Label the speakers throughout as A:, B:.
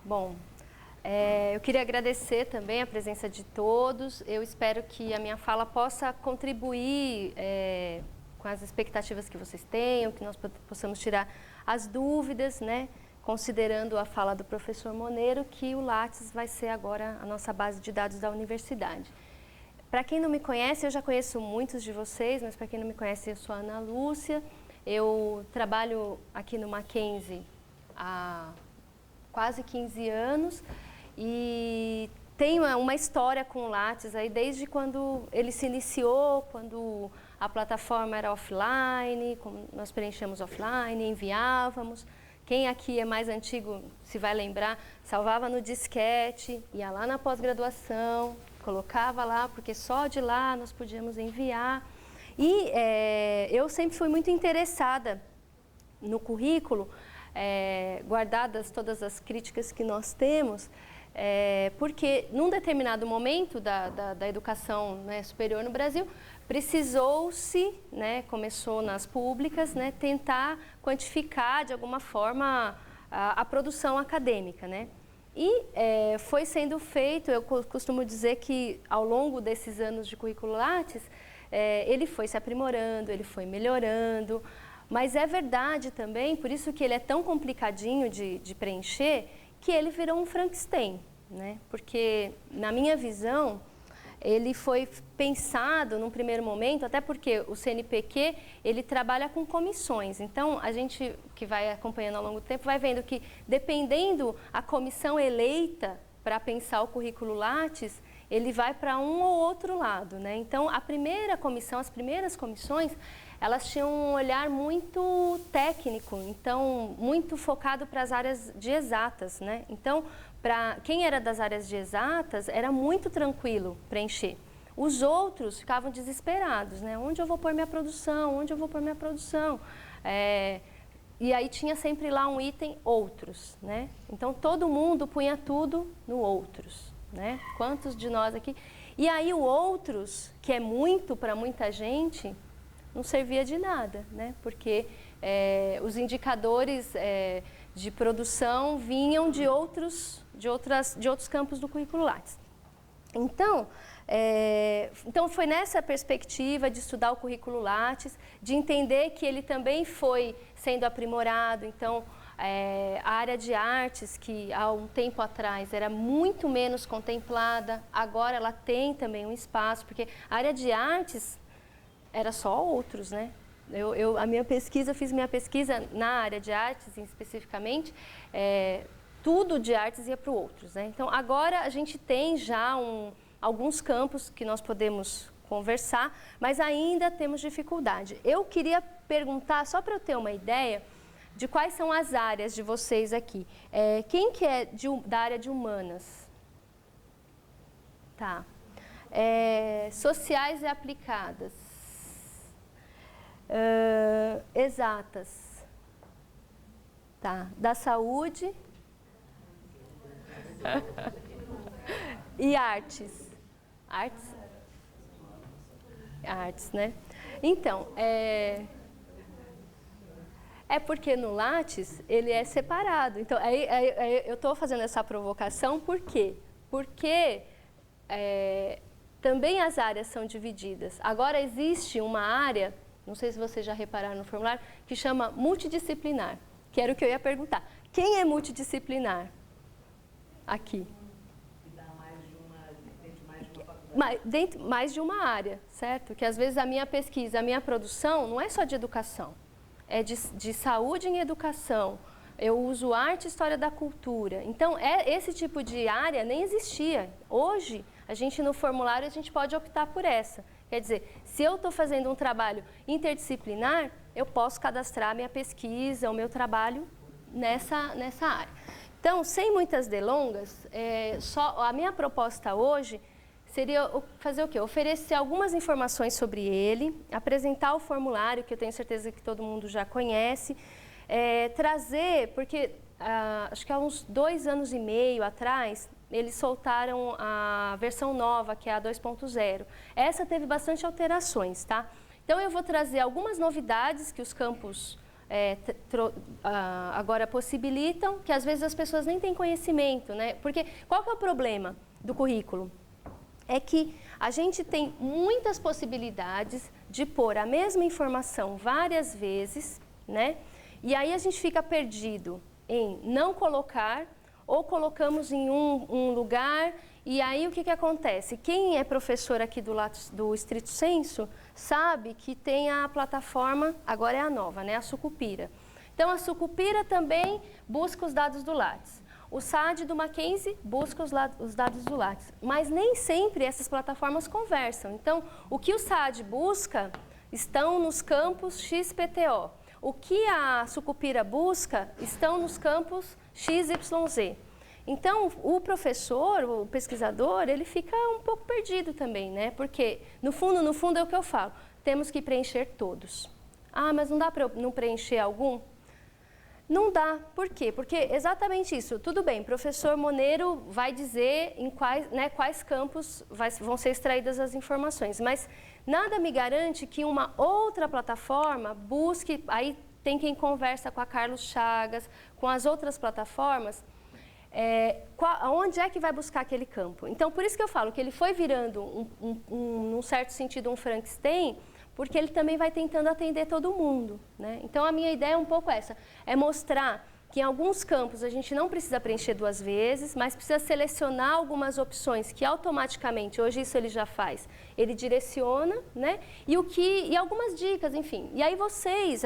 A: Bom, eu queria agradecer também a presença de todos. Eu espero que a minha fala possa contribuir com as expectativas que vocês tenham, que nós possamos tirar as dúvidas, né? Considerando a fala do professor Monero, que o Lattes vai ser agora a nossa base de dados da universidade. Para quem não me conhece, eu já conheço muitos de vocês, mas para quem não me conhece, eu sou a Ana Lúcia. Eu trabalho aqui no Mackenzie há quase 15 anos e tenho uma história com o Lattes aí desde quando ele se iniciou, quando a plataforma era offline, nós preenchemos offline, enviávamos. Quem aqui é mais antigo se vai lembrar, salvava no disquete, ia lá na pós-graduação, colocava lá, porque só de lá nós podíamos enviar. E eu sempre fui muito interessada no currículo, guardadas todas as críticas que nós temos, porque num determinado momento da educação, né, superior no Brasil, precisou-se, né, começou nas públicas, né, tentar quantificar de alguma forma a produção acadêmica, né? E foi sendo feito, eu costumo dizer que ao longo desses anos de currículo Lattes, ele foi se aprimorando, ele foi melhorando, mas é verdade também, por isso que ele é tão complicadinho de preencher, que ele virou um Frankenstein, né? Porque, na minha visão, ele foi pensado num primeiro momento, até porque o CNPq, ele trabalha com comissões. Então, a gente que vai acompanhando ao longo do tempo vai vendo que, dependendo a comissão eleita para pensar o currículo Lattes, ele vai para um ou outro lado, né? Então, a primeira comissão, as primeiras comissões, elas tinham um olhar muito técnico, então, muito focado para as áreas de exatas, né? Então, para quem era das áreas de exatas, era muito tranquilo preencher. Os outros ficavam desesperados, né? Onde eu vou pôr minha produção? Onde eu vou pôr minha produção? E aí tinha sempre lá um item outros, né? Então, todo mundo punha tudo no outros, né? Quantos de nós aqui? E aí o outros, que é muito para muita gente, não servia de nada, né? Porque os indicadores de produção vinham de outros campos do currículo Lattes. Então foi nessa perspectiva de estudar o currículo Lattes, de entender que ele também foi sendo aprimorado. Então, a área de artes, que há um tempo atrás era muito menos contemplada, agora ela tem também um espaço, porque a área de artes era só outros, né? Fiz minha pesquisa na área de artes, especificamente, tudo de artes ia para o outros, né? Então, agora a gente tem já alguns campos que nós podemos conversar, mas ainda temos dificuldade. Eu queria perguntar, só para eu ter uma ideia, de quais são as áreas de vocês aqui. Quem que é da área de humanas? Tá. Sociais e aplicadas. Exatas. Tá. Da saúde. E artes. Artes, né? Então, porque no Lattes ele é separado. Então, eu estou fazendo essa provocação por quê? Porque também as áreas são divididas. Agora existe uma área, não sei se vocês já repararam no formulário, que chama multidisciplinar, que era o que eu ia perguntar. Quem é multidisciplinar? Aqui. Mais de uma área, certo? Que às vezes a minha pesquisa, a minha produção não é só de educação, é de saúde em educação. Eu uso arte e história da cultura. Então, esse tipo de área nem existia. Hoje, no formulário, a gente pode optar por essa. Quer dizer, se eu estou fazendo um trabalho interdisciplinar, eu posso cadastrar minha pesquisa, o meu trabalho nessa área. Então, sem muitas delongas, a minha proposta hoje seria fazer o quê? Oferecer algumas informações sobre ele, apresentar o formulário, que eu tenho certeza que todo mundo já conhece, trazer, porque acho que há uns 2 anos e meio atrás, eles soltaram a versão nova, que é a 2.0. Essa teve bastante alterações, tá? Então, eu vou trazer algumas novidades que os campos agora possibilitam que às vezes as pessoas nem têm conhecimento, né? Porque qual que é o problema do currículo? É que a gente tem muitas possibilidades de pôr a mesma informação várias vezes, né? E aí a gente fica perdido em não colocar ou colocamos em um lugar e aí o que acontece? Quem é professor aqui do Estrito Senso sabe que tem a plataforma, agora é a nova, né? A Sucupira. Então a Sucupira também busca os dados do Lattes. O SAD do Mackenzie busca os dados do Lattes, mas nem sempre essas plataformas conversam. Então, o que o SAD busca estão nos campos XPTO. O que a Sucupira busca estão nos campos XYZ. Então, o professor, o pesquisador, ele fica um pouco perdido também, né? Porque, no fundo é o que eu falo, temos que preencher todos. Ah, mas não dá para eu não preencher algum? Não dá. Por quê? Porque exatamente isso. Tudo bem, professor Monero vai dizer em quais campos vão ser extraídas as informações, mas nada me garante que uma outra plataforma busque, aí tem quem conversa com a Carlos Chagas, com as outras plataformas, onde é que vai buscar aquele campo. Então, por isso que eu falo que ele foi virando, num certo sentido, um Frankenstein, porque ele também vai tentando atender todo mundo, né? Então, a minha ideia é um pouco essa, é mostrar que em alguns campos a gente não precisa preencher 2 vezes, mas precisa selecionar algumas opções que automaticamente, hoje isso ele já faz, ele direciona, né? E algumas dicas, enfim. E aí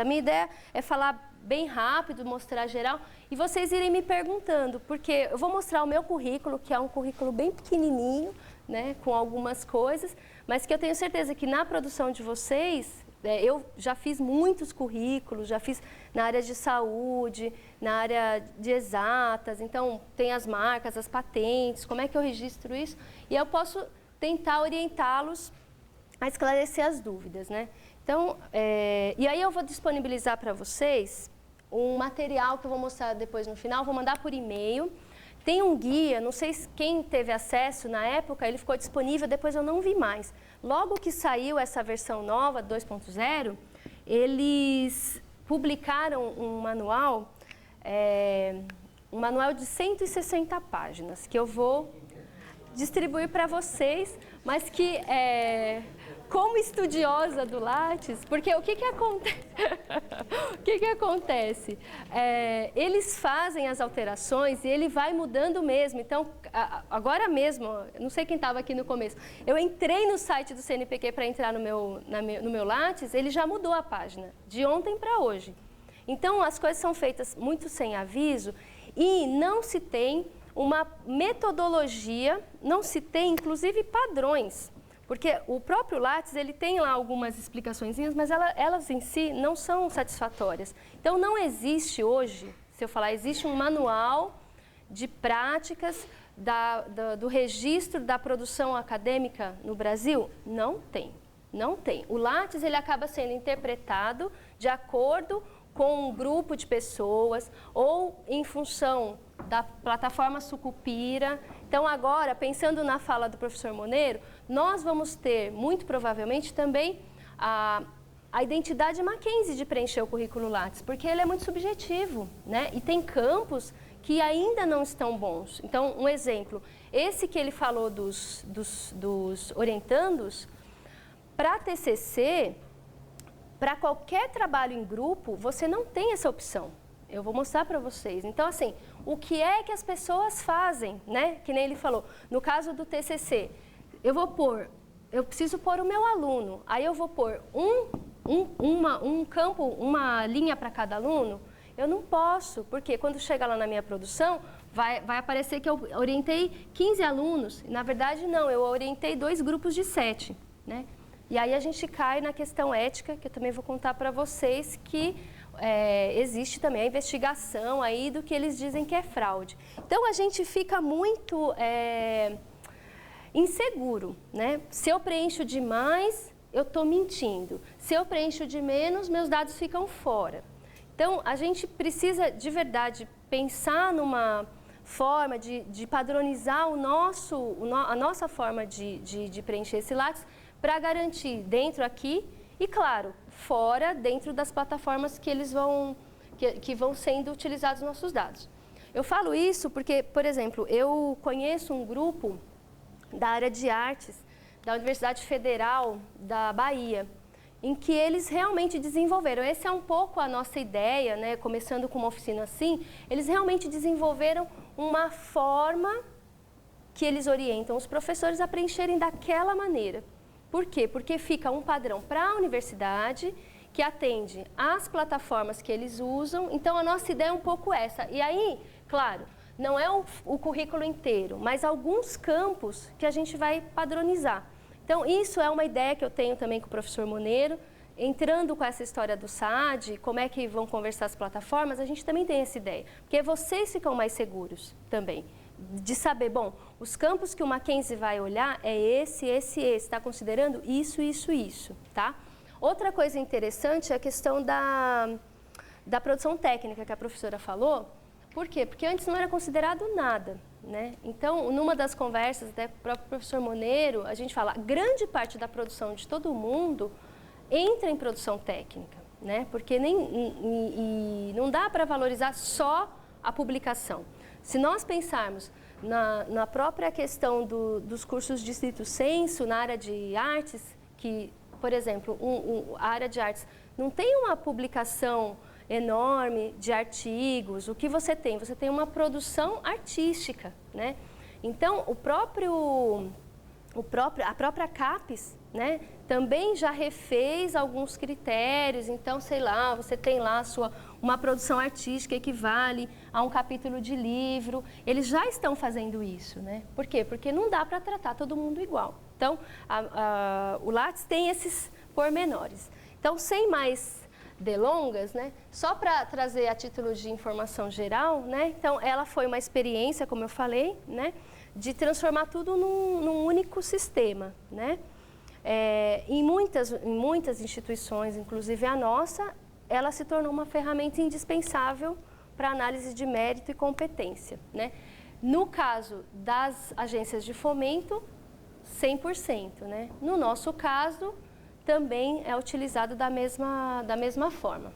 A: a minha ideia é falar bem rápido, mostrar geral, e vocês irem me perguntando, porque eu vou mostrar o meu currículo, que é um currículo bem pequenininho, né, com algumas coisas, mas que eu tenho certeza que na produção de vocês, eu já fiz muitos currículos, já fiz na área de saúde, na área de exatas, então tem as marcas, as patentes, como é que eu registro isso, e eu posso tentar orientá-los a esclarecer as dúvidas, né? Então, e aí eu vou disponibilizar para vocês um material que eu vou mostrar depois no final, vou mandar por e-mail. Tem um guia, não sei quem teve acesso na época, ele ficou disponível, depois eu não vi mais. Logo que saiu essa versão nova, 2.0, eles publicaram um manual de 160 páginas, que eu vou distribuir para vocês, mas que, como estudiosa do Lattes, porque o que acontece? O que acontece? Eles fazem as alterações e ele vai mudando mesmo. Então, agora mesmo, não sei quem estava aqui no começo, eu entrei no site do CNPq para entrar no meu Lattes, ele já mudou a página, de ontem para hoje. Então, as coisas são feitas muito sem aviso e não se tem uma metodologia, não se tem, inclusive, padrões. Porque o próprio Lattes, ele tem lá algumas explicações, mas elas em si não são satisfatórias. Então, não existe hoje, se eu falar, existe um manual de práticas do registro da produção acadêmica no Brasil? Não tem, não tem. O Lattes, ele acaba sendo interpretado de acordo com um grupo de pessoas ou em função da plataforma Sucupira. Então, agora, pensando na fala do professor Monero, nós vamos ter, muito provavelmente, também a identidade Mackenzie de preencher o currículo Lattes, porque ele é muito subjetivo, né? E tem campos que ainda não estão bons. Então, um exemplo, esse que ele falou dos orientandos, para TCC, para qualquer trabalho em grupo, você não tem essa opção. Eu vou mostrar para vocês. Então, assim, o que é que as pessoas fazem, né? Que nem ele falou. No caso do TCC, eu preciso pôr o meu aluno. Aí eu vou pôr um campo, uma linha para cada aluno. Eu não posso, porque quando chega lá na minha produção, vai aparecer que eu orientei 15 alunos. Na verdade, não, eu orientei 2 grupos de 7, né? E aí a gente cai na questão ética, que eu também vou contar para vocês, que existe também a investigação aí do que eles dizem que é fraude. Então, a gente fica muito inseguro, né? Se eu preencho demais, eu estou mentindo. Se eu preencho de menos, meus dados ficam fora. Então, a gente precisa, de verdade, pensar numa forma de padronizar a nossa forma de preencher esse Lattes, para garantir dentro aqui e, claro, fora, dentro das plataformas que eles vão, que vão sendo utilizados os nossos dados. Eu falo isso porque, por exemplo, eu conheço um grupo da área de artes da Universidade Federal da Bahia, em que eles realmente desenvolveram. Essa é um pouco a nossa ideia, né? Começando com uma oficina assim, eles realmente desenvolveram uma forma que eles orientam os professores a preencherem daquela maneira. Por quê? Porque fica um padrão para a universidade, que atende às plataformas que eles usam. Então, a nossa ideia é um pouco essa. E aí, claro, não é o currículo inteiro, mas alguns campos que a gente vai padronizar. Então, isso é uma ideia que eu tenho também com o professor Moneiro. Entrando com essa história do SAD, como é que vão conversar as plataformas, a gente também tem essa ideia. Porque vocês ficam mais seguros também, de saber, bom, os campos que o Mackenzie vai olhar é esse, está considerando isso, tá? Outra coisa interessante é a questão da produção técnica que a professora falou. Por quê? Porque antes não era considerado nada, né? Então, numa das conversas, até com o próprio professor Moneiro, a gente fala, grande parte da produção de todo mundo entra em produção técnica, né? Porque não dá para valorizar só a publicação. Se nós pensarmos na própria questão dos cursos de estrito sensu, na área de artes, que, por exemplo, a área de artes não tem uma publicação enorme de artigos. O que você tem? Você tem uma produção artística, né? Então, a própria CAPES, né, também já refez alguns critérios. Então, sei lá, você tem lá uma produção artística equivale a um capítulo de livro. Eles já estão fazendo isso, né? Por quê? Porque não dá para tratar todo mundo igual. Então, o Lattes tem esses pormenores. Então, sem mais delongas, né, só para trazer a título de informação geral, né, então ela foi uma experiência, como eu falei, né, de transformar tudo num único sistema, né. Em muitas instituições, inclusive a nossa, ela se tornou uma ferramenta indispensável para análise de mérito e competência, né. No caso das agências de fomento, 100%, né. No nosso caso, também é utilizado da mesma forma.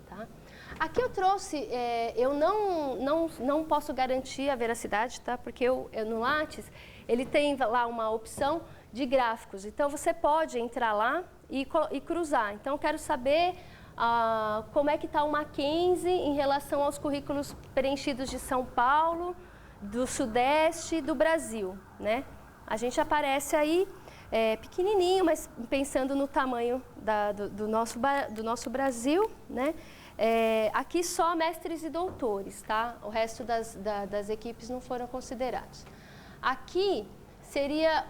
A: Tá? Aqui eu trouxe, eu não posso garantir a veracidade, tá? Porque no Lattes, ele tem lá uma opção de gráficos. Então, você pode entrar lá e cruzar. Então, eu quero saber como é que está o Mackenzie em relação aos currículos preenchidos de São Paulo, do Sudeste, do Brasil, né? A gente aparece aí pequenininho, mas pensando no tamanho do nosso Brasil, né? Aqui só mestres e doutores, tá? O resto das equipes não foram considerados. Aqui seria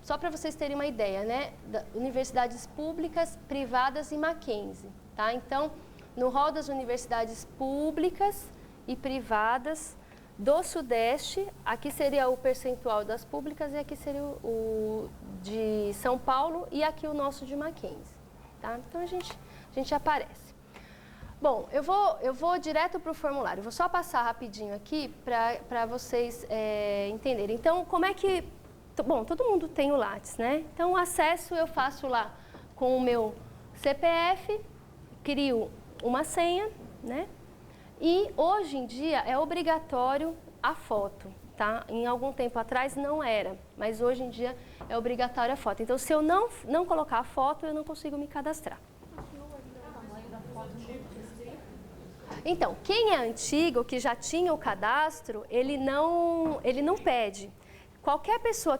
A: só para vocês terem uma ideia, né? Universidades públicas, privadas e Mackenzie, tá? Então, no rol das universidades públicas e privadas do Sudeste, aqui seria o percentual das públicas e aqui seria o de São Paulo e aqui o nosso de Mackenzie, tá? Então, a gente aparece. Bom, eu vou direto para o formulário. Vou só passar rapidinho aqui para vocês entenderem. Então, como é que... Bom, todo mundo tem o Lattes, né? Então, o acesso eu faço lá com o meu CPF, crio uma senha, né? E hoje em dia é obrigatório a foto, tá? Em algum tempo atrás não era, mas hoje em dia é obrigatório a foto. Então, se eu não colocar a foto, eu não consigo me cadastrar. Então, quem é antigo, que já tinha o cadastro, ele não pede. Qualquer pessoa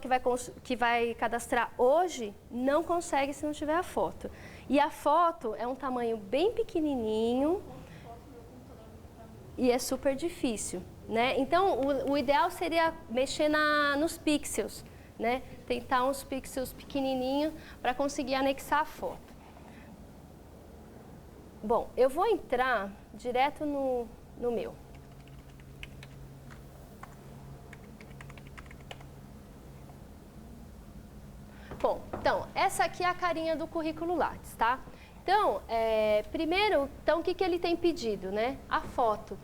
A: que vai cadastrar hoje não consegue se não tiver a foto. E a foto é um tamanho bem pequenininho e é super difícil, né? Então, o ideal seria mexer nos pixels, né? Tentar uns pixels pequenininhos para conseguir anexar a foto. Bom, eu vou entrar direto no meu. Bom, então, essa aqui é a carinha do currículo Lattes, tá? Então, primeiro, o que ele tem pedido, né? A foto.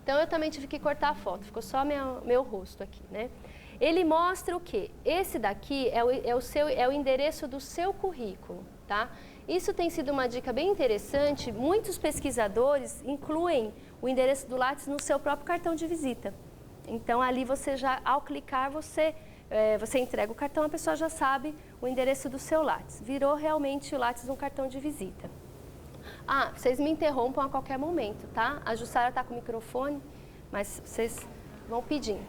A: Então, eu também tive que cortar a foto, ficou só meu rosto aqui, né? Ele mostra o quê? Esse daqui é o endereço do seu currículo, tá? Isso tem sido uma dica bem interessante. Muitos pesquisadores incluem o endereço do Lattes no seu próprio cartão de visita. Então, ali você já, ao clicar, você entrega o cartão, a pessoa já sabe o endereço do seu Lattes. Virou realmente o Lattes um cartão de visita. Ah, vocês me interrompam a qualquer momento, tá? A Jussara está com o microfone, mas vocês vão pedindo.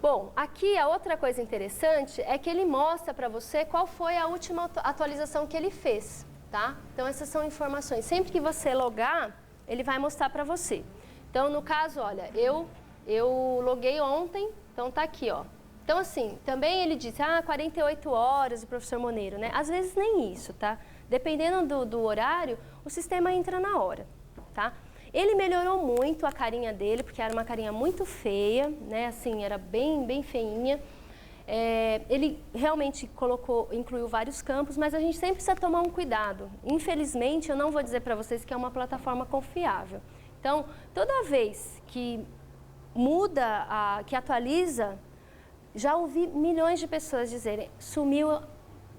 A: Bom, aqui a outra coisa interessante é que ele mostra para você qual foi a última atualização que ele fez, tá? Então, essas são informações. Sempre que você logar, ele vai mostrar para você. Então, no caso, olha, eu loguei ontem, então tá aqui, ó. Então, assim, também ele diz, 48 horas, o professor Moneiro, né? Às vezes nem isso, tá? Dependendo do horário, o sistema entra na hora, tá? Ele melhorou muito a carinha dele, porque era uma carinha muito feia, né? Assim, era bem feinha. Ele realmente incluiu vários campos, mas a gente sempre precisa tomar um cuidado. Infelizmente, eu não vou dizer para vocês que é uma plataforma confiável. Então, toda vez que muda, que atualiza, já ouvi milhões de pessoas dizerem, sumiu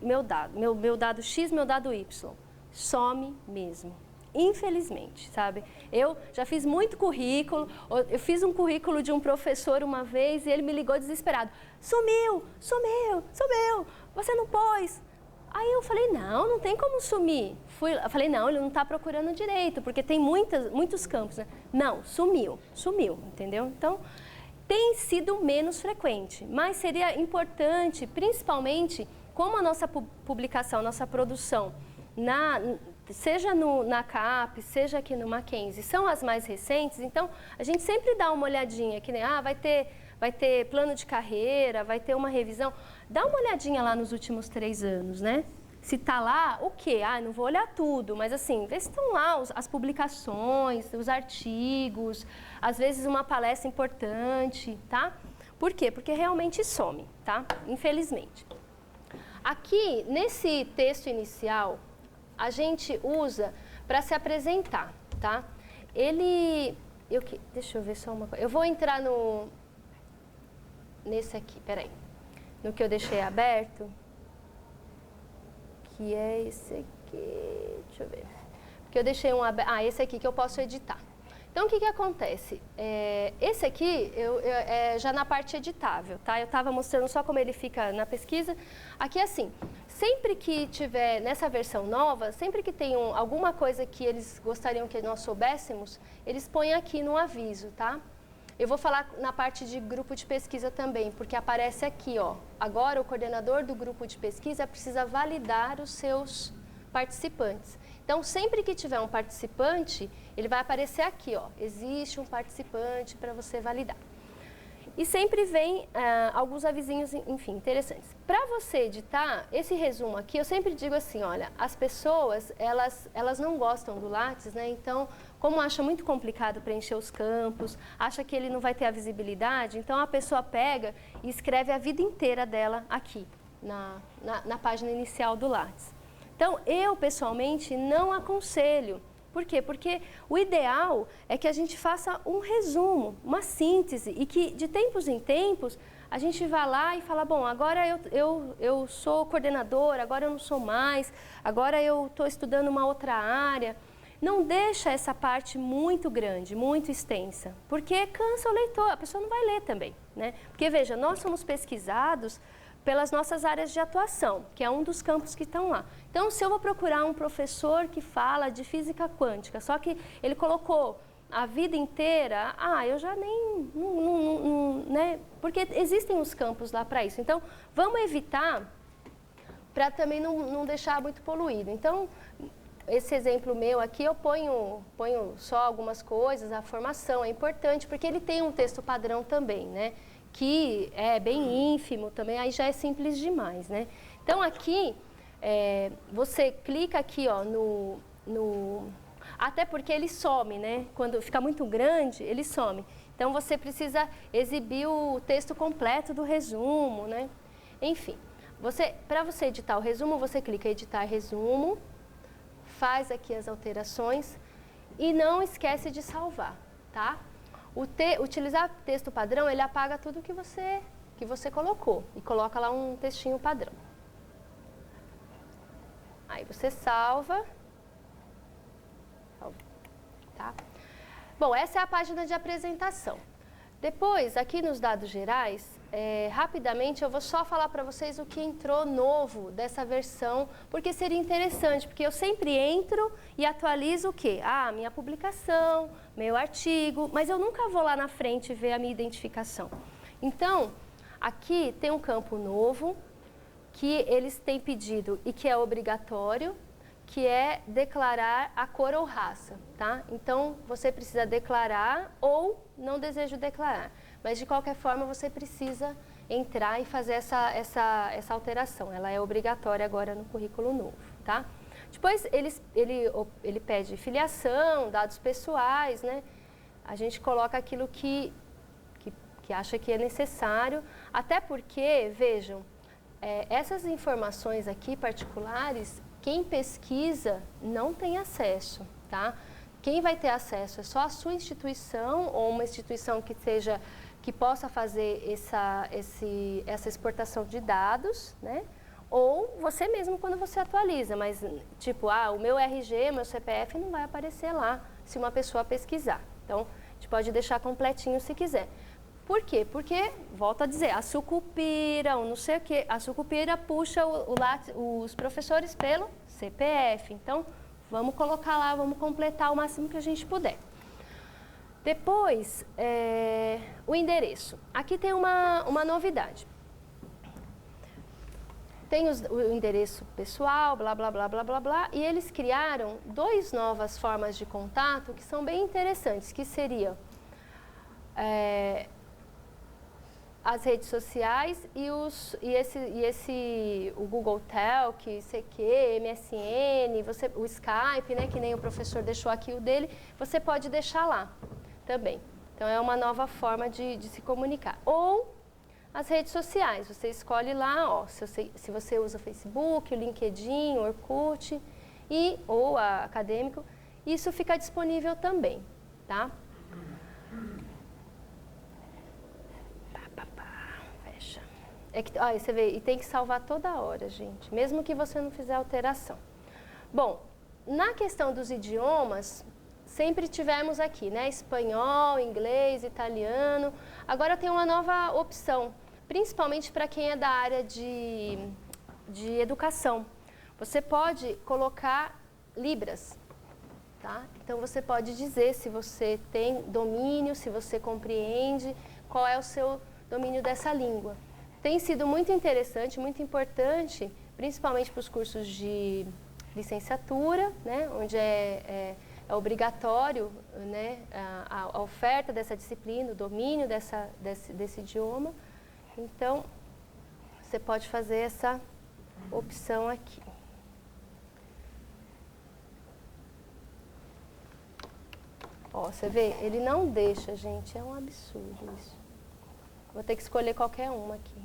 A: meu dado X, meu dado Y. Some mesmo. Infelizmente, sabe? Eu já fiz muito currículo, eu fiz um currículo de um professor uma vez e ele me ligou desesperado. Sumiu, você não pôs. Aí eu falei, não tem como sumir. Eu falei, não, ele não está procurando direito, porque tem muitos campos. Né? Não, sumiu, entendeu? Então, tem sido menos frequente, mas seria importante, principalmente, como a nossa publicação, nossa produção, seja na CAP, seja aqui no Mackenzie, são as mais recentes, então a gente sempre dá uma olhadinha, que nem, vai ter plano de carreira, vai ter uma revisão, dá uma olhadinha lá nos últimos 3 anos, né? Se está lá, o quê? Não vou olhar tudo, mas assim, vê se estão lá as publicações, os artigos, às vezes uma palestra importante, tá? Por quê? Porque realmente some, tá? Infelizmente. Aqui, nesse texto inicial, a gente usa para se apresentar, tá? Deixa eu ver só uma coisa. Eu vou entrar nesse aqui, peraí. No que eu deixei aberto, que é esse aqui, deixa eu ver. Porque eu deixei esse aqui que eu posso editar. Então, o que acontece? Esse aqui, já na parte editável, tá? Eu estava mostrando só como ele fica na pesquisa. Aqui é assim, sempre que tiver, nessa versão nova, sempre que tem alguma coisa que eles gostariam que nós soubéssemos, eles põem aqui no aviso, tá? Eu vou falar na parte de grupo de pesquisa também, porque aparece aqui, ó. Agora, o coordenador do grupo de pesquisa precisa validar os seus participantes. Então, sempre que tiver um participante, ele vai aparecer aqui, ó. Existe um participante para você validar. E sempre vem alguns avisinhos, enfim, interessantes. Para você editar, esse resumo aqui, eu sempre digo assim, olha, as pessoas, elas não gostam do Lattes, né? Então, como acha muito complicado preencher os campos, acha que ele não vai ter a visibilidade, então a pessoa pega e escreve a vida inteira dela aqui, na página inicial do Lattes. Então, eu, pessoalmente, não aconselho. Por quê? Porque o ideal é que a gente faça um resumo, uma síntese, e que, de tempos em tempos, a gente vá lá e fala, bom, agora eu sou coordenadora, agora eu não sou mais, agora eu estou estudando uma outra área. Não deixa essa parte muito grande, muito extensa, porque cansa o leitor, a pessoa não vai ler também, né? Porque, veja, nós somos pesquisados pelas nossas áreas de atuação, que é um dos campos que estão lá. Então, se eu vou procurar um professor que fala de física quântica, só que ele colocou a vida inteira, eu já nem, né? Porque existem os campos lá para isso. Então, vamos evitar para também não deixar muito poluído. Então, esse exemplo meu aqui, eu ponho só algumas coisas, a formação é importante, porque ele tem um texto padrão também, né? Que é bem ínfimo também, aí já é simples demais, né? Então, aqui, você clica aqui, ó, até porque ele some, né? Quando fica muito grande, ele some. Então, você precisa exibir o texto completo do resumo, né? Enfim, para você editar o resumo, você clica em editar resumo, faz aqui as alterações e não esquece de salvar, tá? Utilizar texto padrão, ele apaga tudo que você colocou e coloca lá um textinho padrão. Aí você salva. Tá? Bom, essa é a página de apresentação. Depois, aqui nos dados gerais, rapidamente eu vou só falar para vocês o que entrou novo dessa versão, porque seria interessante, porque eu sempre entro e atualizo o quê? Ah, minha publicação, meu artigo, mas eu nunca vou lá na frente ver a minha identificação. Então, aqui tem um campo novo que eles têm pedido e que é obrigatório, que é declarar a cor ou raça, tá? Então, você precisa declarar ou não desejo declarar, mas de qualquer forma você precisa entrar e fazer essa alteração, ela é obrigatória agora no currículo novo, tá? Depois, ele pede filiação, dados pessoais, né? A gente coloca aquilo que acha que é necessário, até porque, vejam, essas informações aqui particulares, quem pesquisa não tem acesso, tá? Quem vai ter acesso é só a sua instituição ou uma instituição que possa fazer essa exportação de dados, né? Ou você mesmo quando você atualiza, mas tipo, o meu RG, meu CPF não vai aparecer lá se uma pessoa pesquisar. Então, a gente pode deixar completinho se quiser. Por quê? Porque, volto a dizer, a Sucupira, ou não sei o quê, a Sucupira puxa os professores pelo CPF. Então, vamos colocar lá, vamos completar o máximo que a gente puder. Depois, o endereço. Aqui tem uma novidade. Tem o endereço pessoal, blá, blá, blá, blá, blá, blá, e eles criaram 2 novas formas de contato que são bem interessantes, que seriam as redes sociais o Google Talk, CQ, MSN, o Skype, né, que nem o professor deixou aqui o dele, você pode deixar lá também. Então, é uma nova forma de se comunicar. Ou as redes sociais, você escolhe lá, se você usa o Facebook, o LinkedIn, o Orkut, ou a Acadêmico, isso fica disponível também, tá? Fecha. Você vê, e tem que salvar toda hora, gente, mesmo que você não fizer alteração. Bom, na questão dos idiomas, sempre tivemos aqui, né, espanhol, inglês, italiano. Agora tem uma nova opção, principalmente para quem é da área de educação. Você pode colocar libras, tá? Então você pode dizer se você tem domínio, se você compreende, qual é o seu domínio dessa língua. Tem sido muito interessante, muito importante, principalmente para os cursos de licenciatura, né, onde é obrigatório, né, a oferta dessa disciplina, o domínio desse idioma. Então, você pode fazer essa opção aqui. Você vê, ele não deixa, gente, é um absurdo isso. Vou ter que escolher qualquer uma aqui.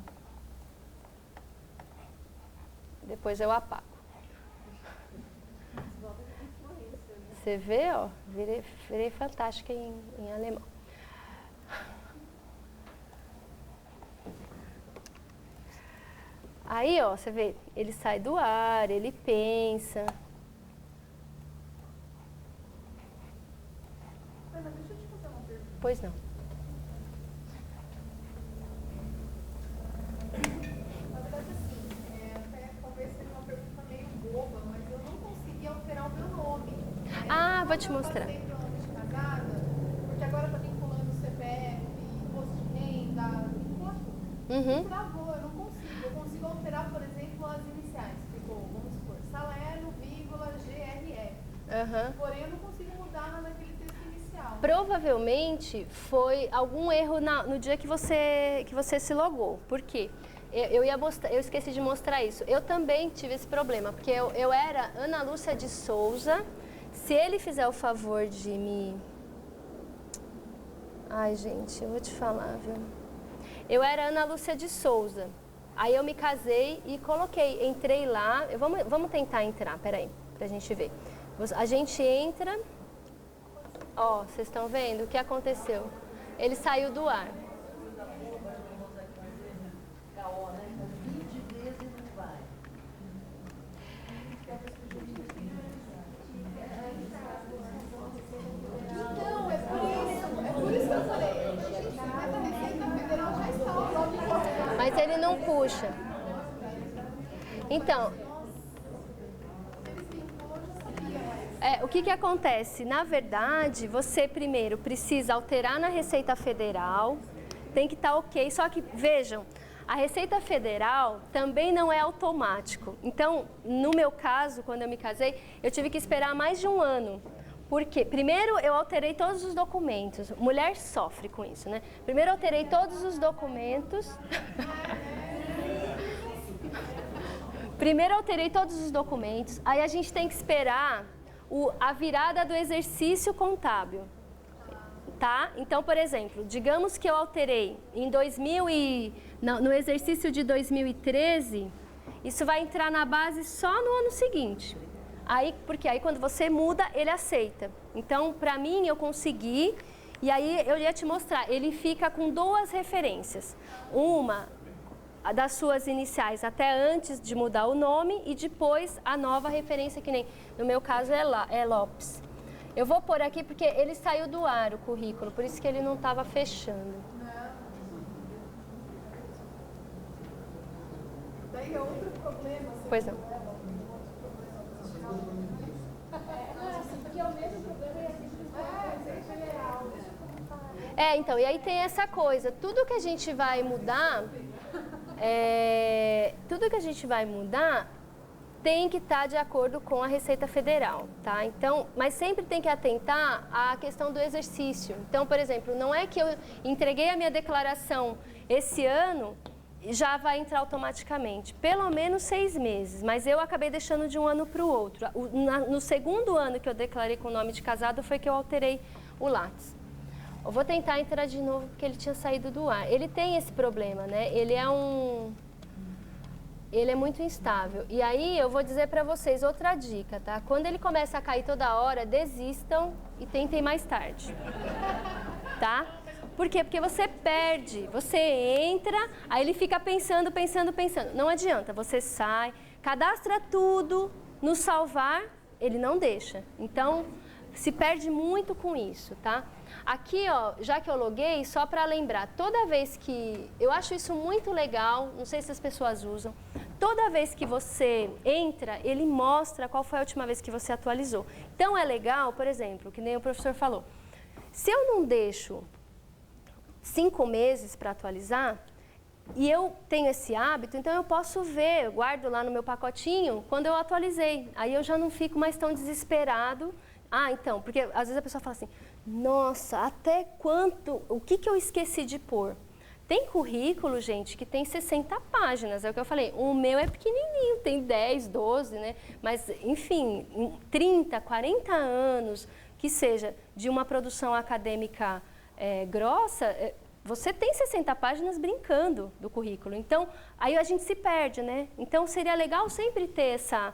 A: Depois eu apago. Você vê, virei fantástica em alemão. Aí, você vê, ele sai do ar, ele pensa.
B: Ana, deixa eu te fazer uma pergunta.
A: Pois não.
B: Na verdade, assim, até talvez seja uma pergunta meio boba, mas eu não consegui alterar o meu nome.
A: Vou te mostrar.
B: Eu passei para o nome de casada, porque agora está vinculando o CPF, imposto de renda, imposto. Travou, eu não consigo. Eu consigo alterar, por exemplo, as iniciais. Ficou, vamos supor, Salerno, vírgula, GRF. Porém, eu não consigo mudar nada naquele texto inicial.
A: Provavelmente foi algum erro no dia que você se logou. Por quê? Eu esqueci de mostrar isso. Eu também tive esse problema, porque eu era Ana Lúcia de Souza. Se ele fizer o favor de me... Ai, gente, eu vou te falar, viu? Eu era Ana Lúcia de Souza. Aí eu me casei e coloquei, entrei lá. Vamos tentar entrar, peraí, pra gente ver. A gente entra... vocês estão vendo o que aconteceu? Ele saiu do ar. Mas ele não puxa. Então, o que acontece? Na verdade, você primeiro precisa alterar na Receita Federal, tem que estar ok. Só que, vejam, a Receita Federal também não é automático. Então, no meu caso, quando eu me casei, eu tive que esperar mais de um ano. Porque, primeiro, eu alterei todos os documentos. Mulher sofre com isso, né? Primeiro, eu alterei todos os documentos. Primeiro, eu alterei todos os documentos. Aí, a gente tem que esperar a virada do exercício contábil. Tá? Então, por exemplo, digamos que eu alterei em no exercício de 2013, isso vai entrar na base só no ano seguinte. Porque aí quando você muda, ele aceita. Então, para mim, eu consegui, e aí eu ia te mostrar, ele fica com duas referências. Uma das suas iniciais até antes de mudar o nome e depois a nova referência, que nem no meu caso é Lopes. Eu vou pôr aqui porque ele saiu do ar, o currículo, por isso que ele não estava fechando.
B: Daí é outro problema.
A: Pois não.
B: Porque é o mesmo problema e a gente general.
A: Então, e aí tem essa coisa, tudo que a gente vai mudar, tem que estar de acordo com a Receita Federal, tá? Então, mas sempre tem que atentar à questão do exercício. Então, por exemplo, não é que eu entreguei a minha declaração esse ano e já vai entrar automaticamente. Pelo menos 6 meses, mas eu acabei deixando de um ano para o outro. No segundo ano que eu declarei com o nome de casado foi que eu alterei o Lattes. Eu vou tentar entrar de novo porque ele tinha saído do ar. Ele tem esse problema, né? Ele é muito instável. E aí eu vou dizer para vocês outra dica, tá? Quando ele começa a cair toda hora, desistam e tentem mais tarde. Tá? Por quê? Porque você perde. Você entra, aí ele fica pensando. Não adianta, você sai, cadastra tudo, no salvar, ele não deixa. Então, se perde muito com isso, tá? Aqui, ó, já que eu loguei, só para lembrar, toda vez que... Eu acho isso muito legal, não sei se as pessoas usam. Toda vez que você entra, ele mostra qual foi a última vez que você atualizou. Então, é legal, por exemplo, que nem o professor falou. Se eu não deixo 5 meses para atualizar, e eu tenho esse hábito, então eu posso ver, eu guardo lá no meu pacotinho quando eu atualizei. Aí eu já não fico mais tão desesperado. Então, porque às vezes a pessoa fala assim, nossa, até quanto, o que eu esqueci de pôr? Tem currículo, gente, que tem 60 páginas, é o que eu falei, o meu é pequenininho, tem 10, 12, né? Mas, enfim, 30, 40 anos, que seja de uma produção acadêmica grossa, você tem 60 páginas brincando do currículo. Então, aí a gente se perde, né? Então, seria legal sempre ter essa...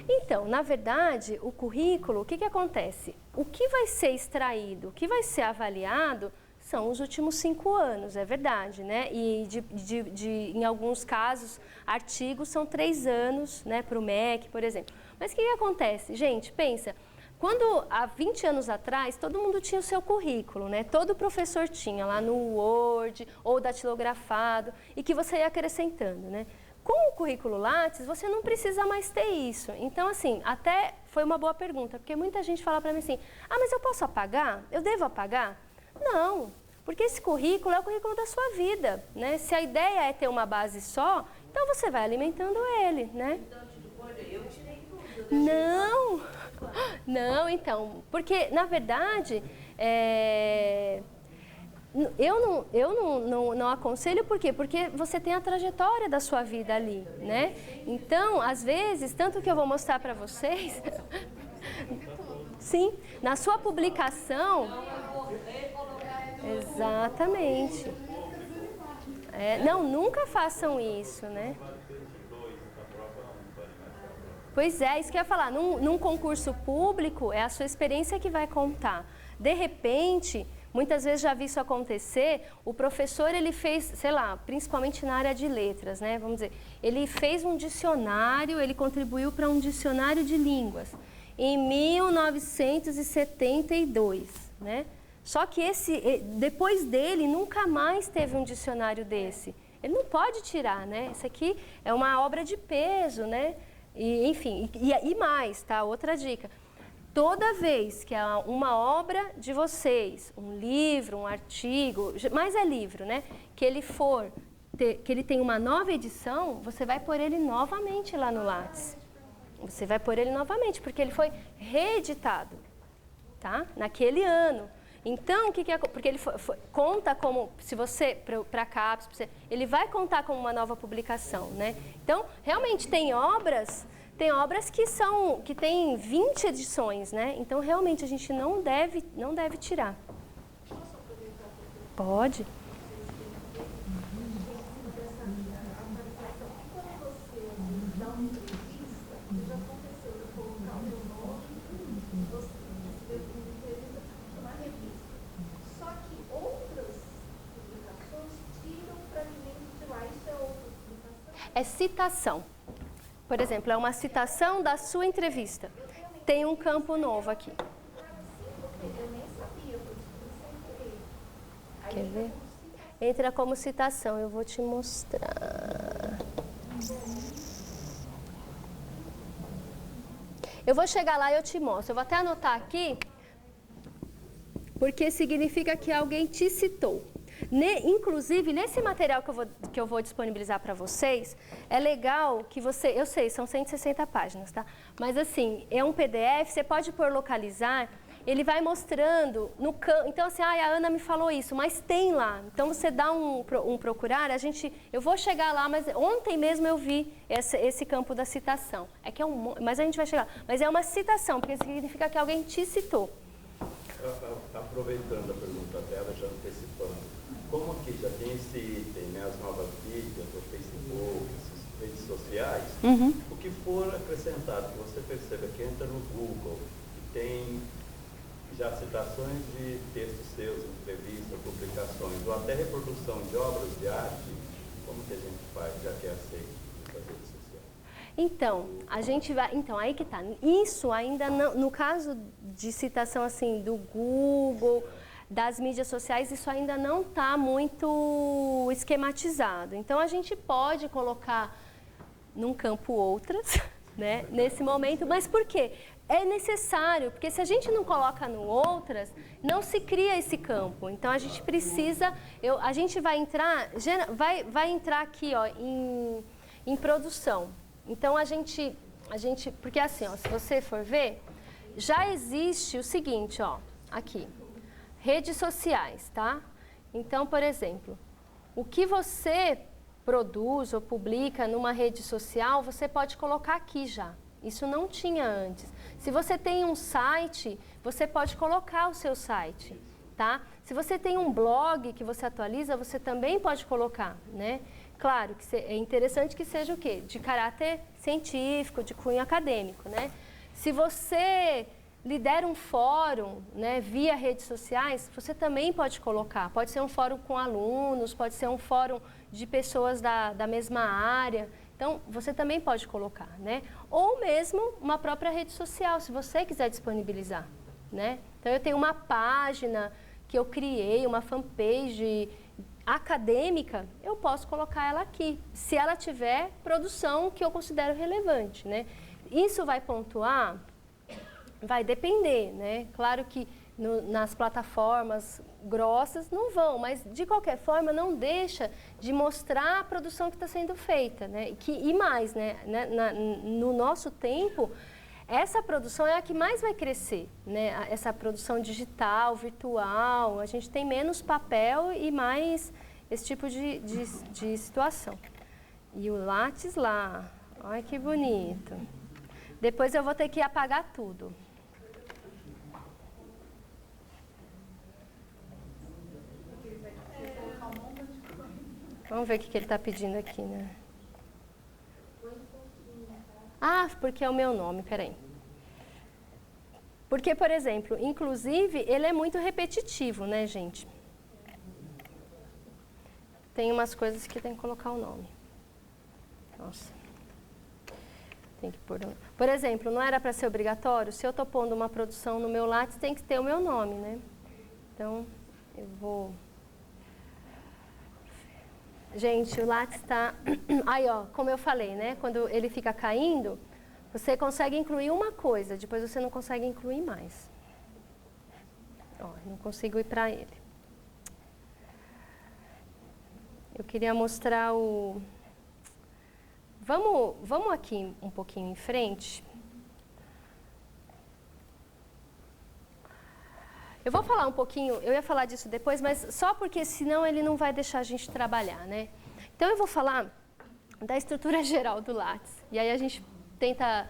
A: Então, na verdade, o currículo, o que acontece? O que vai ser extraído, o que vai ser avaliado são os últimos 5 anos, é verdade, né? E em alguns casos, artigos são 3 anos, né, para o MEC, por exemplo. Mas o que acontece? Gente, pensa, quando há 20 anos atrás, todo mundo tinha o seu currículo, né? Todo professor tinha lá no Word ou datilografado e que você ia acrescentando, né? Com o currículo Lattes, você não precisa mais ter isso. Então, assim, até foi uma boa pergunta, porque muita gente fala para mim assim, mas eu posso apagar? Eu devo apagar? Não, porque esse currículo é o currículo da sua vida, né? Se a ideia é ter uma base só, então você vai alimentando ele, né?
C: Eu tirei tudo.
A: Não, então, porque, na verdade, eu não aconselho, por quê? Porque você tem a trajetória da sua vida ali, né? Então, às vezes, tanto que eu vou mostrar para vocês... Sim, na sua publicação... Exatamente. Não, nunca façam isso, né? Pois é, isso que eu ia falar. Num concurso público, é a sua experiência que vai contar. De repente... Muitas vezes já vi isso acontecer, o professor ele fez, sei lá, principalmente na área de letras, né, vamos dizer, ele fez um dicionário, ele contribuiu para um dicionário de línguas em 1972, né? Só que depois dele, nunca mais teve um dicionário desse. Ele não pode tirar, né? Isso aqui é uma obra de peso, né? E, enfim, e mais, tá? Outra dica. Toda vez que há uma obra de vocês, um livro, um artigo, mas é livro, né? Que ele tem uma nova edição, você vai pôr ele novamente lá no Lattes. Você vai pôr ele novamente, porque ele foi reeditado, tá? Naquele ano. Então, porque ele conta como, se você, para a CAPES, ele vai contar como uma nova publicação, né? Então, realmente, tem obras que têm 20 edições, né? Então, realmente, a gente não deve tirar. Pode. É citação. Por exemplo, é uma citação da sua entrevista. Tem um campo novo aqui. Quer ver? Entra como citação, eu vou te mostrar. Eu vou chegar lá e eu te mostro. Eu vou até anotar aqui, porque significa que alguém te citou. Inclusive, nesse material que eu vou disponibilizar para vocês, é legal que eu sei, são 160 páginas, tá? Mas assim, é um PDF, você pode pôr localizar, ele vai mostrando no campo. Então assim, a Ana me falou isso, mas tem lá. Então você dá um procurar, eu vou chegar lá, mas ontem mesmo eu vi esse campo da citação. Mas a gente vai chegar. Mas é uma citação, porque significa que alguém te citou.
D: Aproveitando a pergunta dela, já antecipando, como aqui já tem esse item, né, as novas mídias, o Facebook, as redes sociais, o que for acrescentado, que você perceba que entra no Google, que tem já citações de textos seus, entrevistas, publicações, ou até reprodução de obras de arte, como que a gente faz, já que é aceito nas redes sociais?
A: Então, aí que tá. Isso ainda não, no caso de citação assim do Google, das mídias sociais, isso ainda não está muito esquematizado. Então, a gente pode colocar num campo outras, né, nesse momento. Mas por quê? É necessário, porque se a gente não coloca no outras, não se cria esse campo. Então, a gente precisa... a gente vai entrar aqui, ó, em produção. Então, porque assim, ó, se você for ver, já existe o seguinte, ó, aqui. Redes sociais, tá? Então, por exemplo, o que você produz ou publica numa rede social, você pode colocar aqui já. Isso não tinha antes. Se você tem um site, você pode colocar o seu site, tá? Se você tem um blog que você atualiza, você também pode colocar, né? Claro que é interessante que seja o quê? De caráter científico, de cunho acadêmico, né? Se você lidera um fórum, né, via redes sociais, você também pode colocar. Pode ser um fórum com alunos, pode ser um fórum de pessoas da mesma área. Então, você também pode colocar, né? Ou mesmo uma própria rede social, se você quiser disponibilizar, né? Então, eu tenho uma página que eu criei, uma fanpage acadêmica, eu posso colocar ela aqui, se ela tiver produção que eu considero relevante, né? Isso vai pontuar? Vai depender, né? Claro que nas plataformas grossas não vão, mas de qualquer forma não deixa de mostrar a produção que está sendo feita, né? E mais, né? No nosso tempo, essa produção é a que mais vai crescer, né? Essa produção digital, virtual, a gente tem menos papel e mais esse tipo de situação. E o Lattes lá, olha que bonito. Depois eu vou ter que apagar tudo. Vamos ver o que ele está pedindo aqui, né? Ah, porque é o meu nome, peraí. Porque, por exemplo, inclusive, ele é muito repetitivo, né, gente? Tem umas coisas que tem que colocar o nome. Nossa. Tem que pôr... Por exemplo, não era para ser obrigatório? Se eu estou pondo uma produção no meu Lattes, tem que ter o meu nome, né? Então, eu vou... Gente, o lápis está... Aí, ó, como eu falei, né? Quando ele fica caindo, você consegue incluir uma coisa, depois você não consegue incluir mais. Ó, não consigo ir para ele. Eu queria mostrar o... Vamos aqui um pouquinho em frente. Eu vou falar um pouquinho, eu ia falar disso depois, mas só porque senão ele não vai deixar a gente trabalhar, né? Então eu vou falar da estrutura geral do lápis. E aí a gente tenta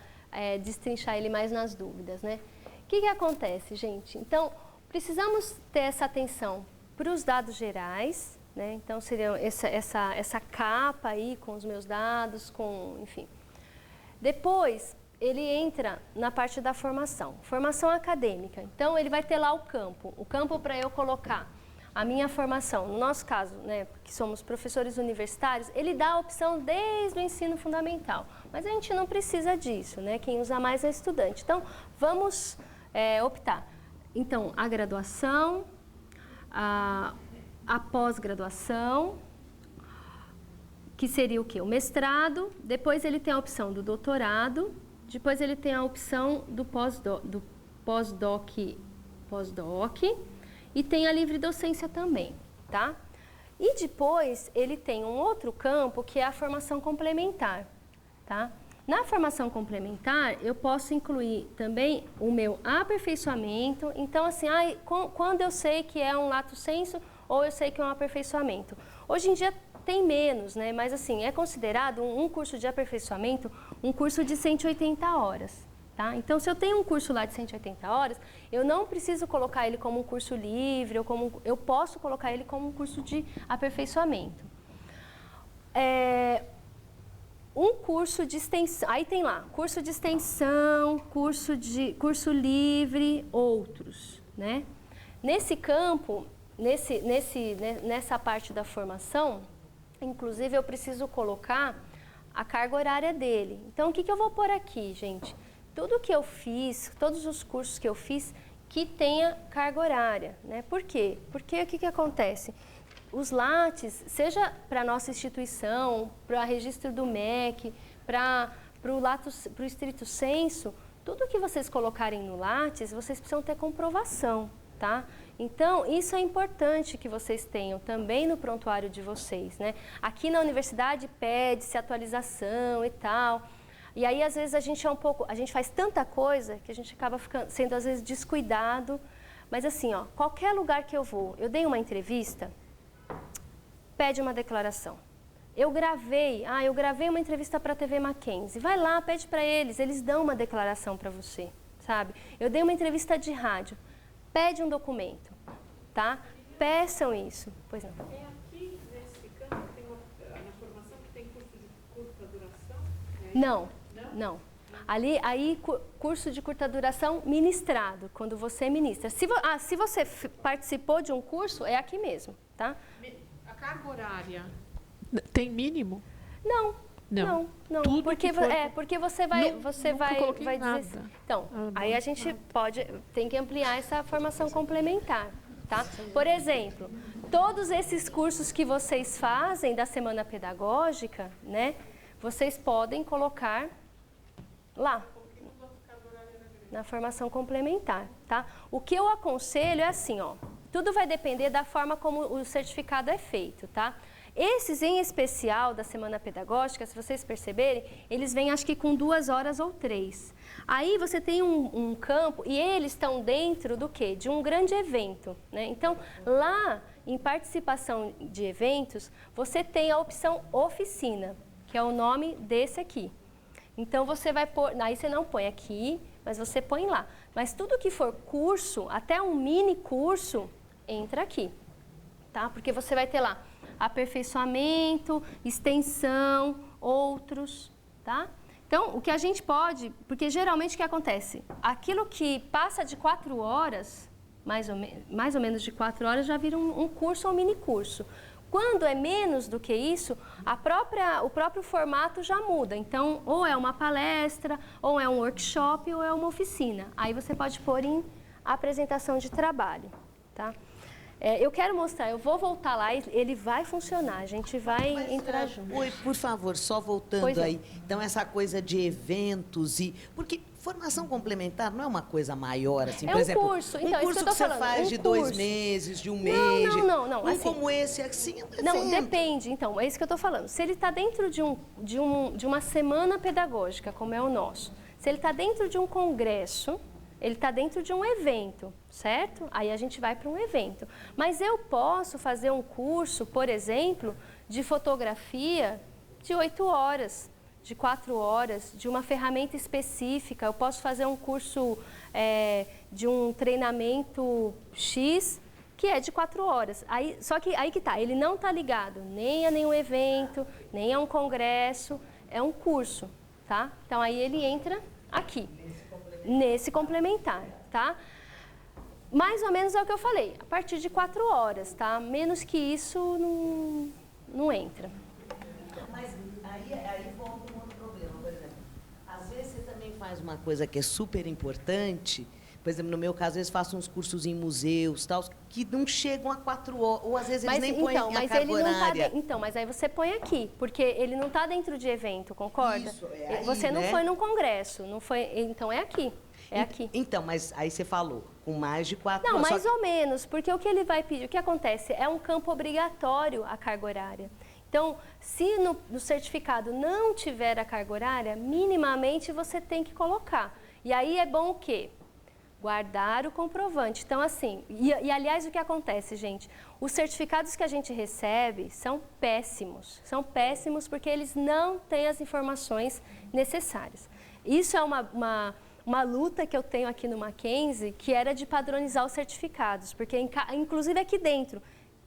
A: destrinchar ele mais nas dúvidas, né? O que acontece, gente? Então, precisamos ter essa atenção para os dados gerais, né? Então, seria essa capa aí com os meus dados, enfim. Depois, ele entra na parte da formação acadêmica. Então, ele vai ter lá o campo para eu colocar a minha formação. No nosso caso, né, que somos professores universitários, ele dá a opção desde o ensino fundamental. Mas a gente não precisa disso, né? Quem usa mais é estudante. Então, vamos optar. Então, a graduação, a pós-graduação, que seria o quê? O mestrado, depois ele tem a opção do doutorado, depois ele tem a opção do pós-doc e tem a livre docência também, tá? E depois ele tem um outro campo que é a formação complementar, tá? Na formação complementar, eu posso incluir também o meu aperfeiçoamento. Então, assim, quando eu sei que é um lato sensu ou eu sei que é um aperfeiçoamento. Hoje em dia tem menos, né? Mas, assim, é considerado um curso de aperfeiçoamento um curso de 180 horas, tá? Então, se eu tenho um curso lá de 180 horas, eu não preciso colocar ele como um curso livre, eu posso colocar ele como um curso de aperfeiçoamento. Um curso de extensão, aí tem lá, curso de extensão, curso livre, outros, né? Nesse campo, nessa parte da formação, inclusive eu preciso colocar a carga horária dele. Então, o que eu vou pôr aqui, gente? Tudo que eu fiz, todos os cursos que eu fiz, que tenha carga horária, né? Por quê? Porque o que acontece? Os lates, seja para a nossa instituição, para o registro do MEC, para o estrito sensu, tudo que vocês colocarem no lates, vocês precisam ter comprovação, tá? Então, isso é importante que vocês tenham também no prontuário de vocês, né? Aqui na universidade pede-se atualização e tal. E aí, às vezes, a gente faz tanta coisa que a gente acaba sendo, às vezes, descuidado. Mas assim, ó, qualquer lugar que eu vou, eu dei uma entrevista, pede uma declaração. Eu gravei uma entrevista para a TV Mackenzie. Vai lá, pede para eles dão uma declaração para você, sabe? Eu dei uma entrevista de rádio, pede um documento, tá? Peçam isso. Pois não.
E: É aqui, nesse campo, na formação que tem curso de curta duração?
A: Não. Aí, curso de curta duração ministrado, quando você ministra. Se você participou de um curso, é aqui mesmo, tá?
E: A carga horária tem mínimo?
A: Não.
E: Tudo
A: porque você vai dizer.
E: Nada.
A: Então, aí a gente tem que ampliar essa formação complementar, tá? Por exemplo, todos esses cursos que vocês fazem da semana pedagógica, né? Vocês podem colocar lá na formação complementar, tá? O que eu aconselho é assim, ó. Tudo vai depender da forma como o certificado é feito, tá? Esses, em especial, da semana pedagógica, se vocês perceberem, eles vêm, acho que com 2 horas ou 3. Aí você tem um campo e eles estão dentro do quê? De um grande evento, né? Então, lá, em participação de eventos, você tem a opção oficina, que é o nome desse aqui. Então, você vai pôr, aí você não põe aqui, mas você põe lá. Mas tudo que for curso, até um mini curso, entra aqui, tá? Porque você vai ter lá aperfeiçoamento, extensão, outros, tá? Então, o que a gente pode, porque geralmente o que acontece? Aquilo que passa de 4 horas, mais ou menos de 4 horas, já vira um curso ou mini curso. Quando é menos do que isso, o próprio formato já muda. Então, ou é uma palestra, ou é um workshop, ou é uma oficina. Aí você pode pôr em apresentação de trabalho, tá? eu quero mostrar, eu vou voltar lá, ele vai funcionar, a gente vai entrar junto.
F: Oi, por favor, só voltando aí. Então, essa coisa de eventos e... Porque formação complementar não é uma coisa maior, assim, por exemplo...
A: curso, então,
F: um curso
A: isso que eu tô
F: você
A: falando,
F: faz de 2 meses, de um mês...
A: Não,
F: um
A: assim,
F: como esse, assim, é um evento.
A: Não, depende, então, é isso que eu estou falando. Se ele está dentro de uma semana pedagógica, como é o nosso, se ele está dentro de um congresso... Ele está dentro de um evento, certo? Aí a gente vai para um evento. Mas eu posso fazer um curso, por exemplo, de fotografia de 8 horas, de 4 horas, de uma ferramenta específica. Eu posso fazer um curso de um treinamento X, que é de 4 horas. Só que aí que tá, ele não está ligado nem a nenhum evento, nem a um congresso, é um curso, tá? Então aí ele entra aqui. Nesse complementar, tá? Mais ou menos é o que eu falei, a partir de 4 horas, tá? Menos que isso, não entra.
F: Mas aí volta um outro problema, por exemplo. Às vezes você também faz uma coisa que é super importante, por exemplo, no meu caso, às vezes faço uns cursos em museus, tal, que não chegam a 4 horas, ou às vezes eles nem põem a carga horária.
A: Então, mas aí você põe aqui, porque ele não está dentro de evento, concorda?
F: Isso, é aí,
A: você não
F: né?
A: foi num congresso, não foi, então é aqui. É aqui.
F: Então, mas aí você falou, com mais de 4
A: Não,
F: horas.
A: mais ou menos, porque o que ele vai pedir, o que acontece? É um campo obrigatório a carga horária. Então, se no certificado não tiver a carga horária, minimamente você tem que colocar. E aí é bom o quê? Guardar o comprovante. Então, assim, e aliás, o que acontece, gente? Os certificados que a gente recebe são péssimos porque eles não têm as informações necessárias. Isso é uma luta que eu tenho aqui no Mackenzie, que era de padronizar os certificados, porque inclusive aqui dentro,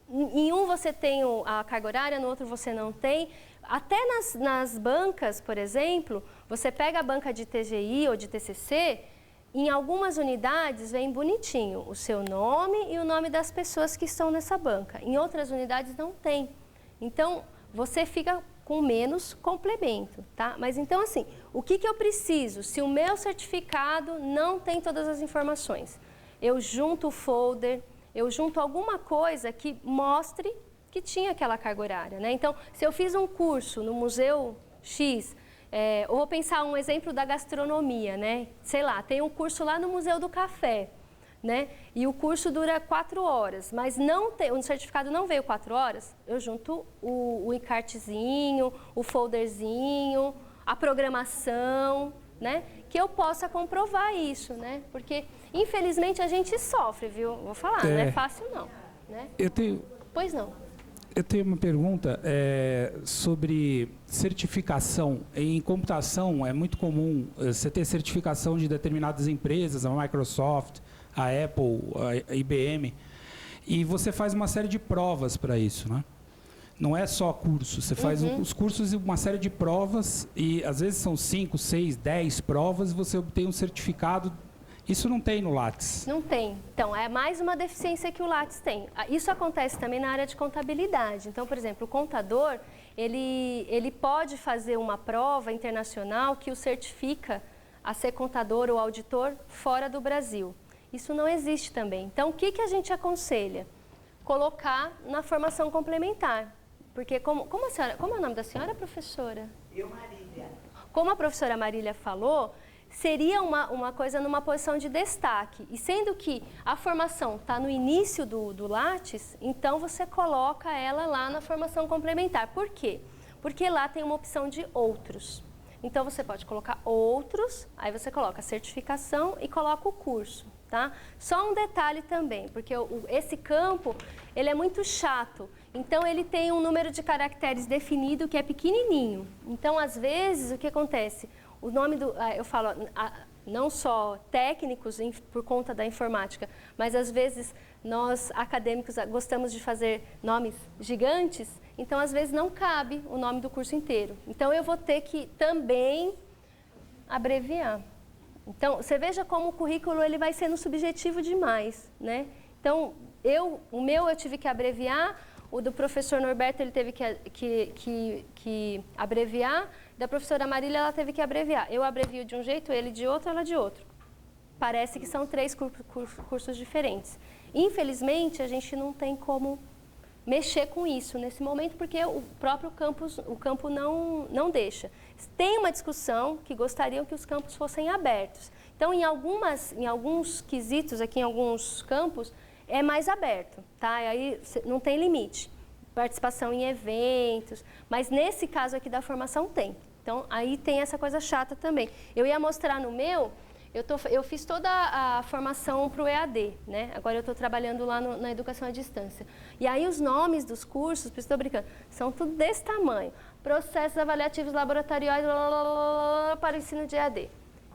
A: em um você tem a carga horária, no outro você não tem. Até nas bancas, por exemplo, você pega a banca de TGI ou de TCC, em algumas unidades vem bonitinho o seu nome e o nome das pessoas que estão nessa banca. Em outras unidades não tem. Então, você fica com menos complemento, tá? Mas então, assim, o que eu preciso? Se o meu certificado não tem todas as informações, eu junto o folder, eu junto alguma coisa que mostre que tinha aquela carga horária, né? Então, se eu fiz um curso no Museu X, eu vou pensar um exemplo da gastronomia, né? Sei lá, tem um curso lá no Museu do Café, né? E o curso dura 4 horas, mas o certificado não veio 4 horas, eu junto o encartezinho, o folderzinho, a programação, né? Que eu possa comprovar isso, né? Porque, infelizmente, a gente sofre, viu? Vou falar, não é fácil não, né? Pois não.
G: Eu tenho uma pergunta sobre certificação. Em computação, é muito comum você ter certificação de determinadas empresas, a Microsoft, a Apple, a IBM, e você faz uma série de provas para isso, né? Não é só curso, você faz os cursos e uma série de provas, e às vezes são 5, 6, 10 provas, e você obtém um certificado. Isso não tem no Lattes?
A: Não tem. Então, é mais uma deficiência que o Lattes tem. Isso acontece também na área de contabilidade. Então, por exemplo, o contador, ele pode fazer uma prova internacional que o certifica a ser contador ou auditor fora do Brasil. Isso não existe também. Então, o que a gente aconselha? Colocar na formação complementar. Porque, como é o nome da senhora, professora?
F: Eu, Marília.
A: Como a professora Marília falou, seria uma coisa numa posição de destaque. E sendo que a formação está no início do Lattes, então você coloca ela lá na formação complementar. Por quê? Porque lá tem uma opção de outros. Então você pode colocar outros, aí você coloca a certificação e coloca o curso, tá? Só um detalhe também, porque esse campo, ele é muito chato. Então ele tem um número de caracteres definido que é pequenininho. Então, às vezes, o que acontece? O nome eu falo, não só técnicos por conta da informática, mas às vezes nós acadêmicos gostamos de fazer nomes gigantes, então às vezes não cabe o nome do curso inteiro. Então eu vou ter que também abreviar. Então você veja como o currículo ele vai sendo subjetivo demais, né? Então o meu eu tive que abreviar, o do professor Norberto ele teve que abreviar. Da professora Marília, ela teve que abreviar. Eu abrevio de um jeito, ele de outro, ela de outro. Parece que são 3 cursos diferentes. Infelizmente, a gente não tem como mexer com isso nesse momento, porque o próprio campo não deixa. Tem uma discussão que gostariam que os campos fossem abertos. Então, em alguns quesitos, aqui em alguns campos, é mais aberto, tá? Aí não tem limite. Participação em eventos, mas nesse caso aqui da formação tem. Então, aí tem essa coisa chata também. Eu ia mostrar no meu, eu fiz toda a formação para o EAD, né? Agora eu estou trabalhando lá na educação à distância. E aí os nomes dos cursos, por isso estou brincando, são tudo desse tamanho. Processos avaliativos laboratoriais para o ensino de EAD.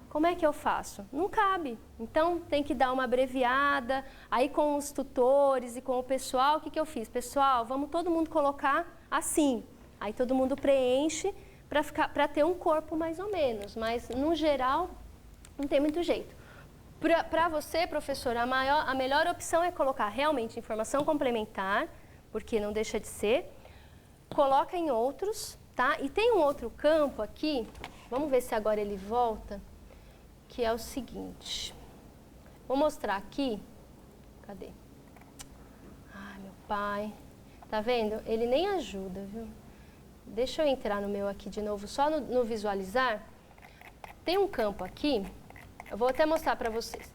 A: Como é que eu faço? Não cabe. Então, tem que dar uma abreviada. Aí, com os tutores e com o pessoal, o que eu fiz? Pessoal, vamos todo mundo colocar assim. Aí, todo mundo preenche para ter um corpo mais ou menos. Mas, no geral, não tem muito jeito. Para você, professor, a melhor opção é colocar realmente informação complementar, porque não deixa de ser. Coloca em outros, tá? E tem um outro campo aqui, vamos ver se agora ele volta, que é o seguinte. Vou mostrar aqui. Cadê? Ai, meu pai. Tá vendo? Ele nem ajuda, viu? Deixa eu entrar no meu aqui de novo, só no visualizar. Tem um campo aqui, eu vou até mostrar para vocês.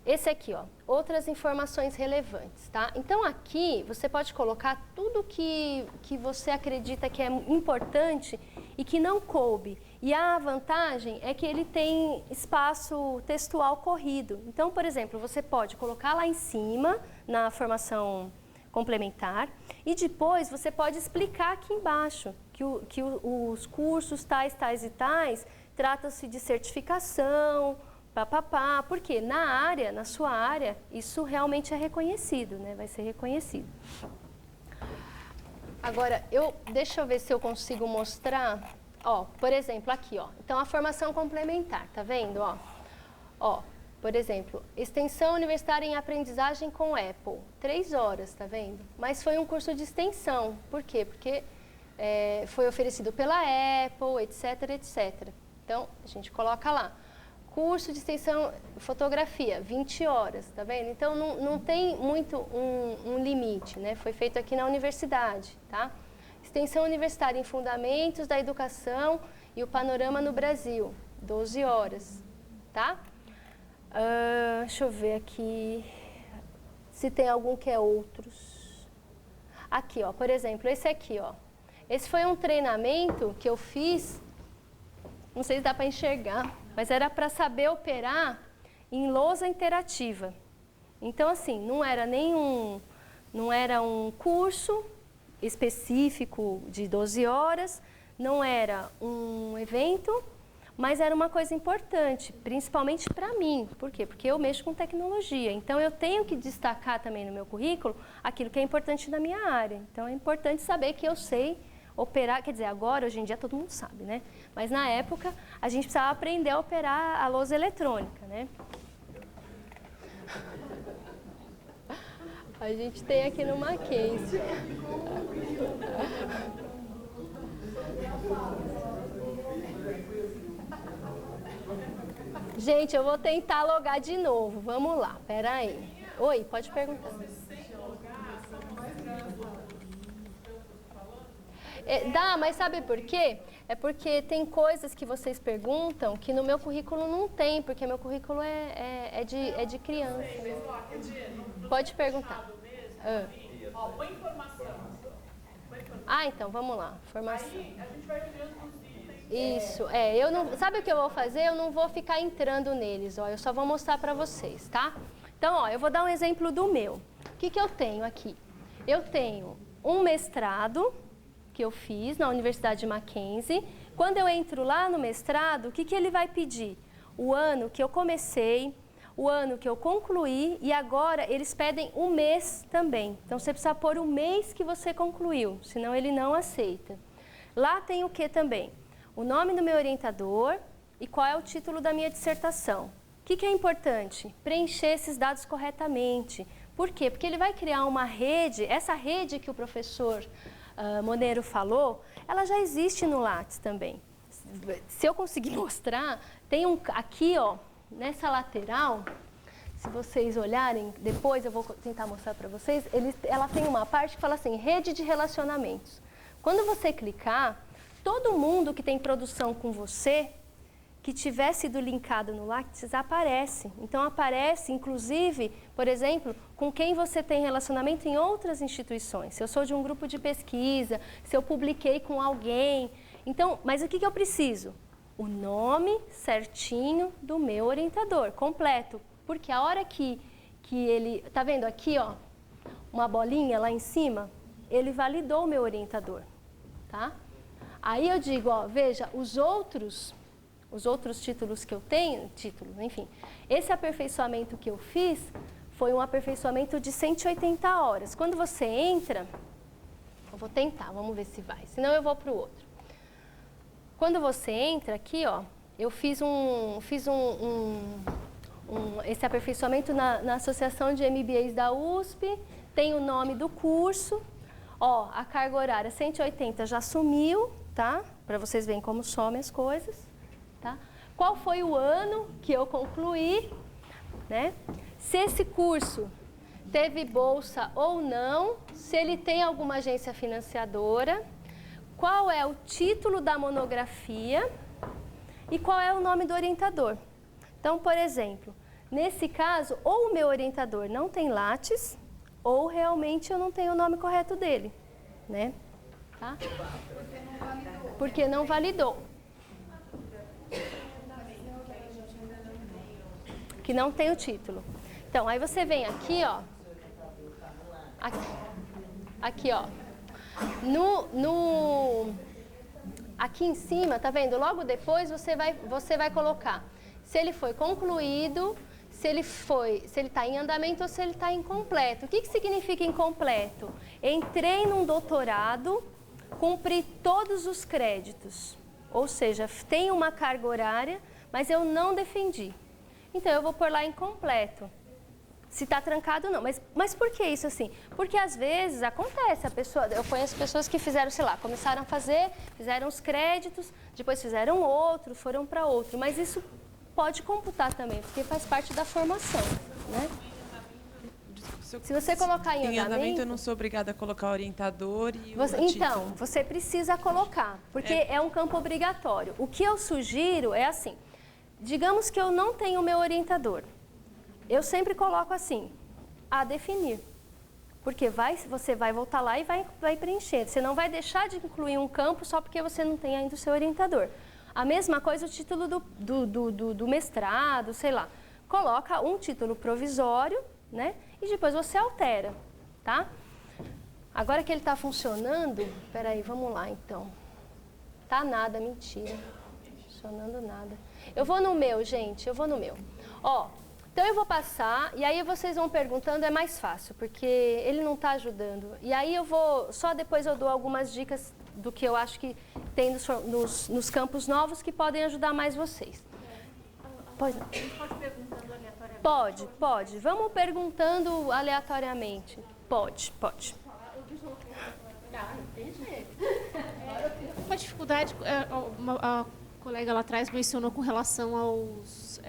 A: Esse aqui, ó, outras informações relevantes, tá? Então, aqui, você pode colocar tudo que você acredita que é importante e que não coube. E a vantagem é que ele tem espaço textual corrido. Então, por exemplo, você pode colocar lá em cima, na formação complementar, e depois você pode explicar aqui embaixo que os cursos tais e tais tratam-se de certificação, papapá, porque na sua área, isso realmente é reconhecido, né? Vai ser reconhecido. Agora, deixa eu ver se eu consigo mostrar. Ó, por exemplo, aqui, ó. Então, a formação complementar, tá vendo? Ó, por exemplo, extensão universitária em aprendizagem com Apple. 3 horas, tá vendo? Mas foi um curso de extensão. Por quê? Porque foi oferecido pela Apple, etc, etc. Então, a gente coloca lá. Curso de extensão fotografia, 20 horas, tá vendo? Então, não tem muito um limite, né? Foi feito aqui na universidade, tá? Extensão universitária em Fundamentos da Educação e o Panorama no Brasil, 12 horas, tá? Deixa eu ver aqui se tem algum que é outros. Aqui, ó, por exemplo, esse aqui, ó. Esse foi um treinamento que eu fiz, não sei se dá para enxergar, mas era para saber operar em lousa interativa. Então, assim, não era um curso específico de 12 horas, não era um evento, mas era uma coisa importante, principalmente para mim. Por quê? Porque eu mexo com tecnologia, então eu tenho que destacar também no meu currículo aquilo que é importante na minha área. Então é importante saber que eu sei operar, quer dizer, agora, hoje em dia, todo mundo sabe, né? Mas na época, a gente precisava aprender a operar a lousa eletrônica, né? A gente tem aqui no Mackenzie. Gente, eu vou tentar logar de novo. Vamos lá, peraí. Oi, pode perguntar. Dá, mas sabe por quê? É porque tem coisas que vocês perguntam que no meu currículo não tem, porque meu currículo é de criança. Pode perguntar.
E: Põe informação.
A: Então, vamos lá. Formação.
E: Aí a gente vai olhando os itens.
A: Isso, eu não, sabe o que eu vou fazer? Eu não vou ficar entrando neles, ó, eu só vou mostrar para vocês, tá? Então, ó, eu vou dar um exemplo do meu. O que eu tenho aqui? Eu tenho um mestrado que eu fiz na Universidade de Mackenzie. Quando eu entro lá no mestrado, o que ele vai pedir? O ano que eu comecei, o ano que eu concluí, e agora eles pedem um mês também. Então, você precisa pôr o mês que você concluiu, senão ele não aceita. Lá tem o que também? O nome do meu orientador e qual é o título da minha dissertação. O que é importante? Preencher esses dados corretamente. Por quê? Porque ele vai criar uma rede, essa rede que o professor Monero falou, ela já existe no Lattes também. Se eu conseguir mostrar, tem aqui, ó, nessa lateral, se vocês olharem, depois eu vou tentar mostrar para vocês, ela tem uma parte que fala assim, rede de relacionamentos. Quando você clicar, todo mundo que tem produção com você, que tiver sido linkado no Lattes, aparece. Então, aparece, inclusive, por exemplo, com quem você tem relacionamento em outras instituições. Se eu sou de um grupo de pesquisa, se eu publiquei com alguém. Então, mas o que eu preciso? O nome certinho do meu orientador, completo. Porque a hora que ele... Tá vendo aqui, ó, uma bolinha lá em cima? Ele validou o meu orientador, tá? Aí eu digo, ó, veja, os outros títulos que eu tenho, enfim, esse aperfeiçoamento que eu fiz foi um aperfeiçoamento de 180 horas. Quando você entra, eu vou tentar, vamos ver se vai, senão eu vou para o outro. Quando você entra aqui, ó, eu fiz esse aperfeiçoamento na Associação de MBAs da USP, tem o nome do curso, ó, a carga horária 180 já sumiu, tá? Para vocês verem como somem as coisas. Tá? Qual foi o ano que eu concluí, né? Se esse curso teve bolsa ou não, se ele tem alguma agência financiadora, qual é o título da monografia e qual é o nome do orientador. Então, por exemplo, nesse caso, ou o meu orientador não tem Lattes, ou realmente eu não tenho o nome correto dele, né? Tá? Porque não validou. Que não tem o título. Então, aí você vem aqui, ó. Aqui, ó. Aqui em cima, tá vendo? Logo depois você vai colocar se ele foi concluído, se ele está em andamento ou se ele está incompleto. O que significa incompleto? Entrei num doutorado, cumpri todos os créditos. Ou seja, tem uma carga horária, mas eu não defendi. Então, eu vou pôr lá incompleto. Se está trancado, não. Mas por que isso assim? Porque, às vezes, acontece. Eu conheço pessoas que fizeram, sei lá, começaram a fazer, fizeram os créditos, depois fizeram outro, foram para outro. Mas isso pode computar também, porque faz parte da formação, né? Se você colocar em andamento...
H: eu não sou obrigada a colocar orientador e
A: Então, você precisa colocar, porque é um campo obrigatório. O que eu sugiro é assim... Digamos que eu não tenho o meu orientador. Eu sempre coloco assim, a definir. Porque você vai voltar lá e vai preencher. Você não vai deixar de incluir um campo só porque você não tem ainda o seu orientador. A mesma coisa o título do mestrado, sei lá. Coloca um título provisório, né? E depois você altera, tá? Agora que ele está funcionando, peraí, vamos lá então. Tá nada, mentira. Funcionando nada. Eu vou no meu, gente, eu vou no meu. Ó, então eu vou passar, e aí vocês vão perguntando, é mais fácil, porque ele não está ajudando. E aí só depois eu dou algumas dicas do que eu acho que tem nos campos novos que podem ajudar mais vocês. Pode não.
B: Pode perguntando aleatoriamente?
A: Pode. Vamos perguntando aleatoriamente. Pode.
B: Ah, entendi. Eu tenho uma dificuldade, a colega lá atrás mencionou com relação aos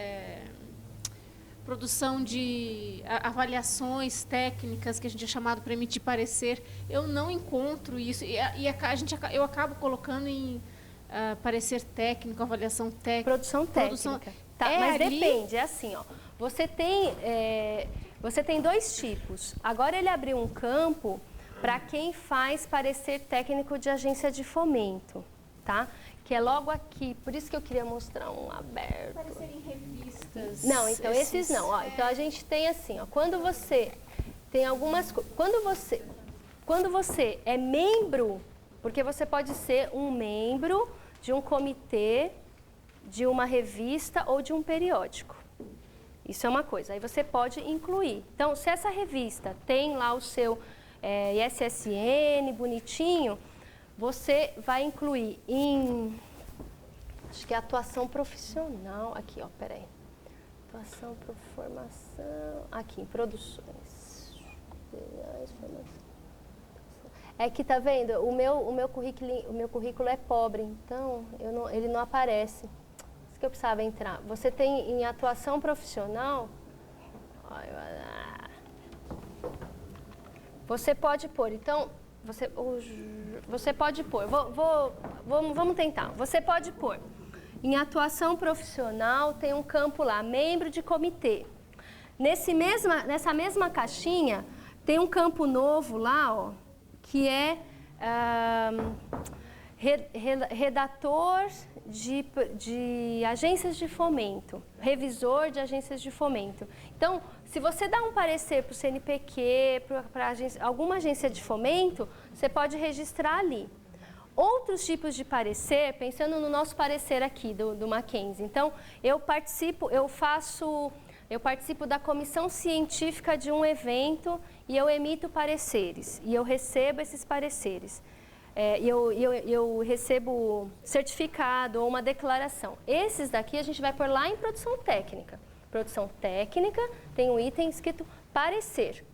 B: produção de avaliações técnicas que a gente é chamado para emitir parecer. Eu não encontro isso eu acabo colocando em parecer técnico, avaliação técnica.
A: Produção técnica. Tá, mas depende, é assim, ó. Você tem dois tipos. Agora ele abriu um campo para quem faz parecer técnico de agência de fomento, tá? Que é logo aqui, por isso que eu queria mostrar um aberto.
B: Parecer em revistas.
A: Não, então esses não. Ó, então a gente tem assim, ó, quando você tem algumas quando você é membro, porque você pode ser um membro de um comitê, de uma revista ou de um periódico. Isso é uma coisa. Aí você pode incluir. Então, se essa revista tem lá o seu ISSN bonitinho, você vai incluir em, acho que é atuação profissional, aqui, ó, peraí. Atuação, formação, aqui, em produções. É que, tá vendo, o meu currículo é pobre, então ele não aparece. Isso que eu precisava entrar. Você tem em atuação profissional, Você pode pôr, então, você pode pôr, vamos tentar. Você pode pôr, em atuação profissional, tem um campo lá, membro de comitê. Nessa mesma caixinha, tem um campo novo lá, ó, que é redator de agências de fomento, revisor de agências de fomento. Então, se você dá um parecer para o CNPq, para alguma agência de fomento, você pode registrar ali. Outros tipos de parecer, pensando no nosso parecer aqui do Mackenzie. Então, eu participo da comissão científica de um evento e eu emito pareceres. E eu recebo esses pareceres. Eu recebo certificado ou uma declaração. Esses daqui a gente vai pôr lá em produção técnica. Produção técnica tem um item escrito parecer.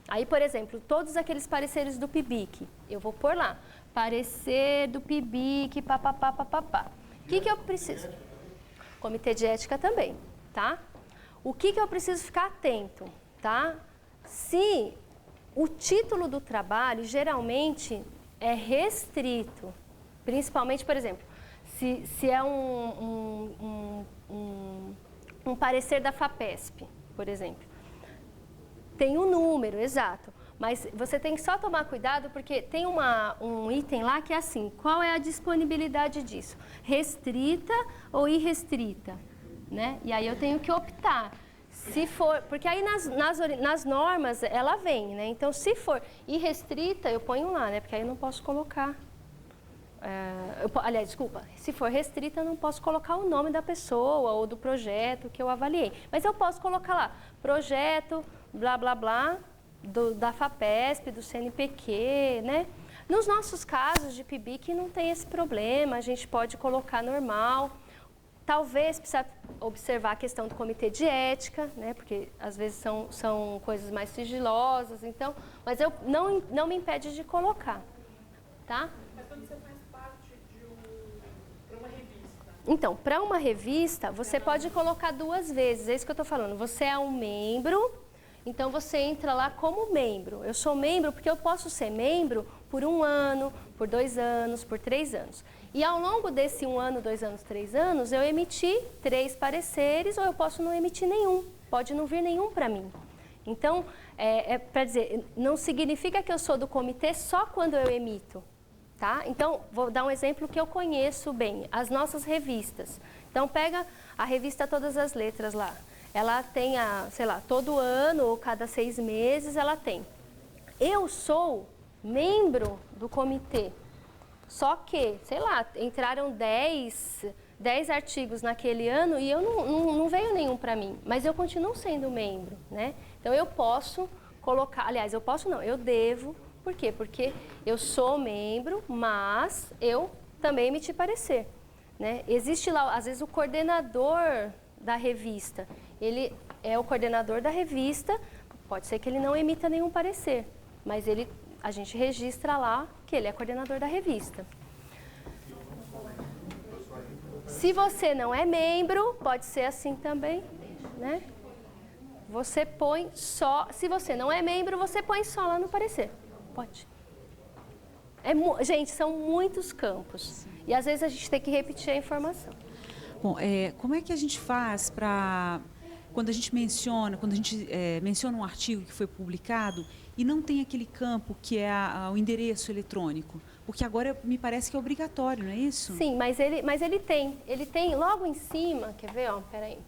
A: Aí, por exemplo, todos aqueles pareceres do PIBIC, eu vou pôr lá. Parecer do PIBIC, papapá, papapá. O que eu preciso? Comitê de ética também, tá? O que eu preciso ficar atento, tá? Se o título do trabalho, geralmente, é restrito, principalmente, por exemplo, se é um parecer da FAPESP, por exemplo. Tem um número, exato, mas você tem que só tomar cuidado porque tem um item lá que é assim, qual é a disponibilidade disso? Restrita ou irrestrita? Né? E aí eu tenho que optar. Se for, porque aí nas normas ela vem, né? Então, se for irrestrita, eu ponho lá, né? Porque aí eu não posso colocar. Aliás, desculpa, se for restrita, eu não posso colocar o nome da pessoa ou do projeto que eu avaliei. Mas eu posso colocar lá, projeto, blá, blá, blá, da FAPESP, do CNPq, né? Nos nossos casos de PIBIC não tem esse problema, a gente pode colocar normal. Talvez precisa observar a questão do comitê de ética, né? Porque às vezes são coisas mais sigilosas, então, mas eu não me impede de colocar, tá?
E: Mas quando você faz parte para uma revista?
A: Então, para uma revista, você pode colocar 2 vezes, é isso que eu estou falando. Você é um membro, então você entra lá como membro. Eu sou membro porque eu posso ser membro por 1 ano, por 2 anos, por 3 anos. E ao longo desse 1 ano, 2 anos, 3 anos, eu emiti 3 pareceres ou eu posso não emitir nenhum. Pode não vir nenhum para mim. Então, para dizer, não significa que eu sou do comitê só quando eu emito. Tá? Então, vou dar um exemplo que eu conheço bem. As nossas revistas. Então, pega a revista Todas as Letras lá. Ela tem, sei lá, todo ano ou cada 6 meses ela tem. Eu sou membro do comitê. Só que, sei lá, entraram 10 artigos naquele ano e eu não veio nenhum para mim. Mas eu continuo sendo membro, né? Então, eu posso colocar... Aliás, eu posso não, eu devo. Por quê? Porque eu sou membro, mas eu também emiti parecer, né? Existe lá, às vezes, o coordenador da revista. Ele é o coordenador da revista, pode ser que ele não emita nenhum parecer, mas a gente registra lá que ele é coordenador da revista. Se você não é membro, pode ser assim também, né? Você põe só... Se você não é membro, você põe só lá no parecer. Pode. Gente, são muitos campos. E às vezes a gente tem que repetir a informação.
I: Bom, como é que a gente faz para... Quando a gente menciona um artigo que foi publicado e não tem aquele campo que é o endereço eletrônico, porque agora me parece que é obrigatório, não é isso?
A: Sim, mas ele tem logo em cima, quer ver? Ó, peraí.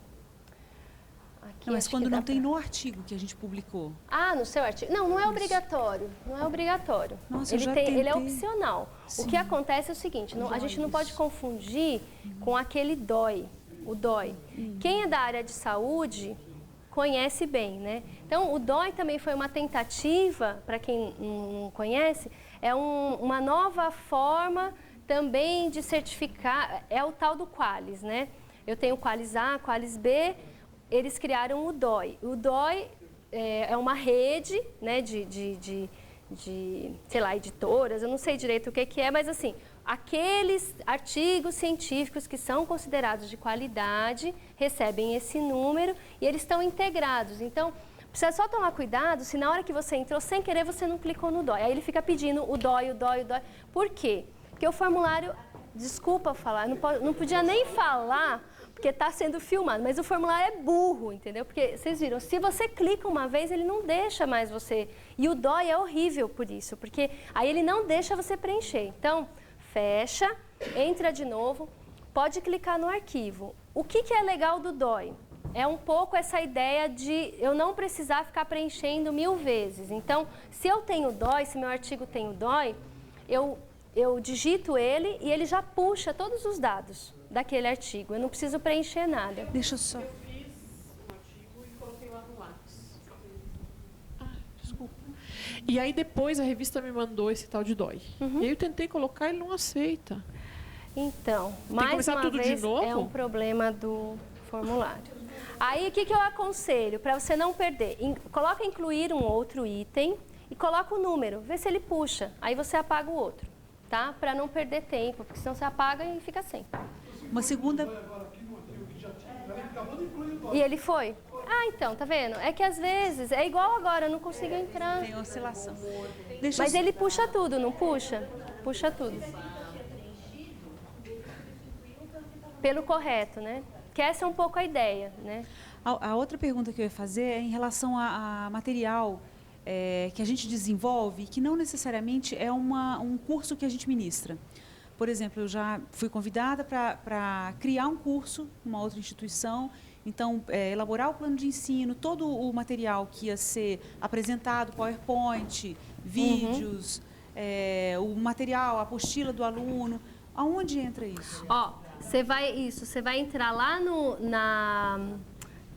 A: Aqui,
I: não, mas quando não tem no artigo que a gente publicou.
A: Ah, no seu artigo. Não é obrigatório. Não é obrigatório.
I: Nossa,
A: ele é opcional. Sim. O que acontece é o seguinte, a gente não pode confundir com aquele DOI. O DOI. Quem é da área de saúde conhece bem, né? Então, o DOI também foi uma tentativa, para quem não conhece, é uma nova forma também de certificar, é o tal do QALYS, né? Eu tenho o QALYS A, QALYS B, eles criaram o DOI. O DOI é uma rede, né, de sei lá, editoras, eu não sei direito o que é, mas assim, aqueles artigos científicos que são considerados de qualidade recebem esse número e eles estão integrados. Então, Precisa só tomar cuidado se na hora que você entrou, sem querer, você não clicou no DOI. Aí ele fica pedindo o DOI, o DOI, o DOI. Por quê? Porque o formulário, desculpa falar, não podia nem falar, porque está sendo filmado, mas o formulário é burro, entendeu? Porque, vocês viram, se você clica uma vez, ele não deixa mais você. E o DOI é horrível por isso, porque aí ele não deixa você preencher. Então, fecha, entra de novo, pode clicar no arquivo. O que é legal do DOI? É um pouco essa ideia de eu não precisar ficar preenchendo 1000 vezes. Então, se eu tenho DOI, se meu artigo tem o DOI, eu digito ele e ele já puxa todos os dados daquele artigo. Eu não preciso preencher nada.
I: Deixa eu só...
E: Eu fiz um artigo e coloquei lá no Lattes. Desculpa. E aí depois a revista me mandou esse tal de DOI. E aí eu tentei colocar e ele não aceita.
A: Então,
E: que
A: mais
E: começar
A: uma
E: tudo de
A: vez,
E: novo?
A: é um problema do formulário. Aí, o que eu aconselho? Para você não perder, coloca incluir um outro item e coloca o número, vê se ele puxa. Aí você apaga o outro, tá? Para não perder tempo, porque senão você apaga e fica sem.
I: Uma segunda...
A: E ele foi? Ah, então, tá vendo? É que às vezes, é igual agora, eu não consigo entrar.
I: Tem oscilação.
A: Mas ele puxa tudo, não puxa? Puxa tudo. Pelo correto, né? Que essa é um pouco a ideia, né?
I: A outra pergunta que eu ia fazer é em relação a material que a gente desenvolve, que não necessariamente é um curso que a gente ministra. Por exemplo, eu já fui convidada para criar um curso numa outra instituição, então, elaborar o plano de ensino, todo o material que ia ser apresentado, PowerPoint, vídeos, o material, a apostila do aluno, aonde entra isso?
A: Ó, você vai entrar lá na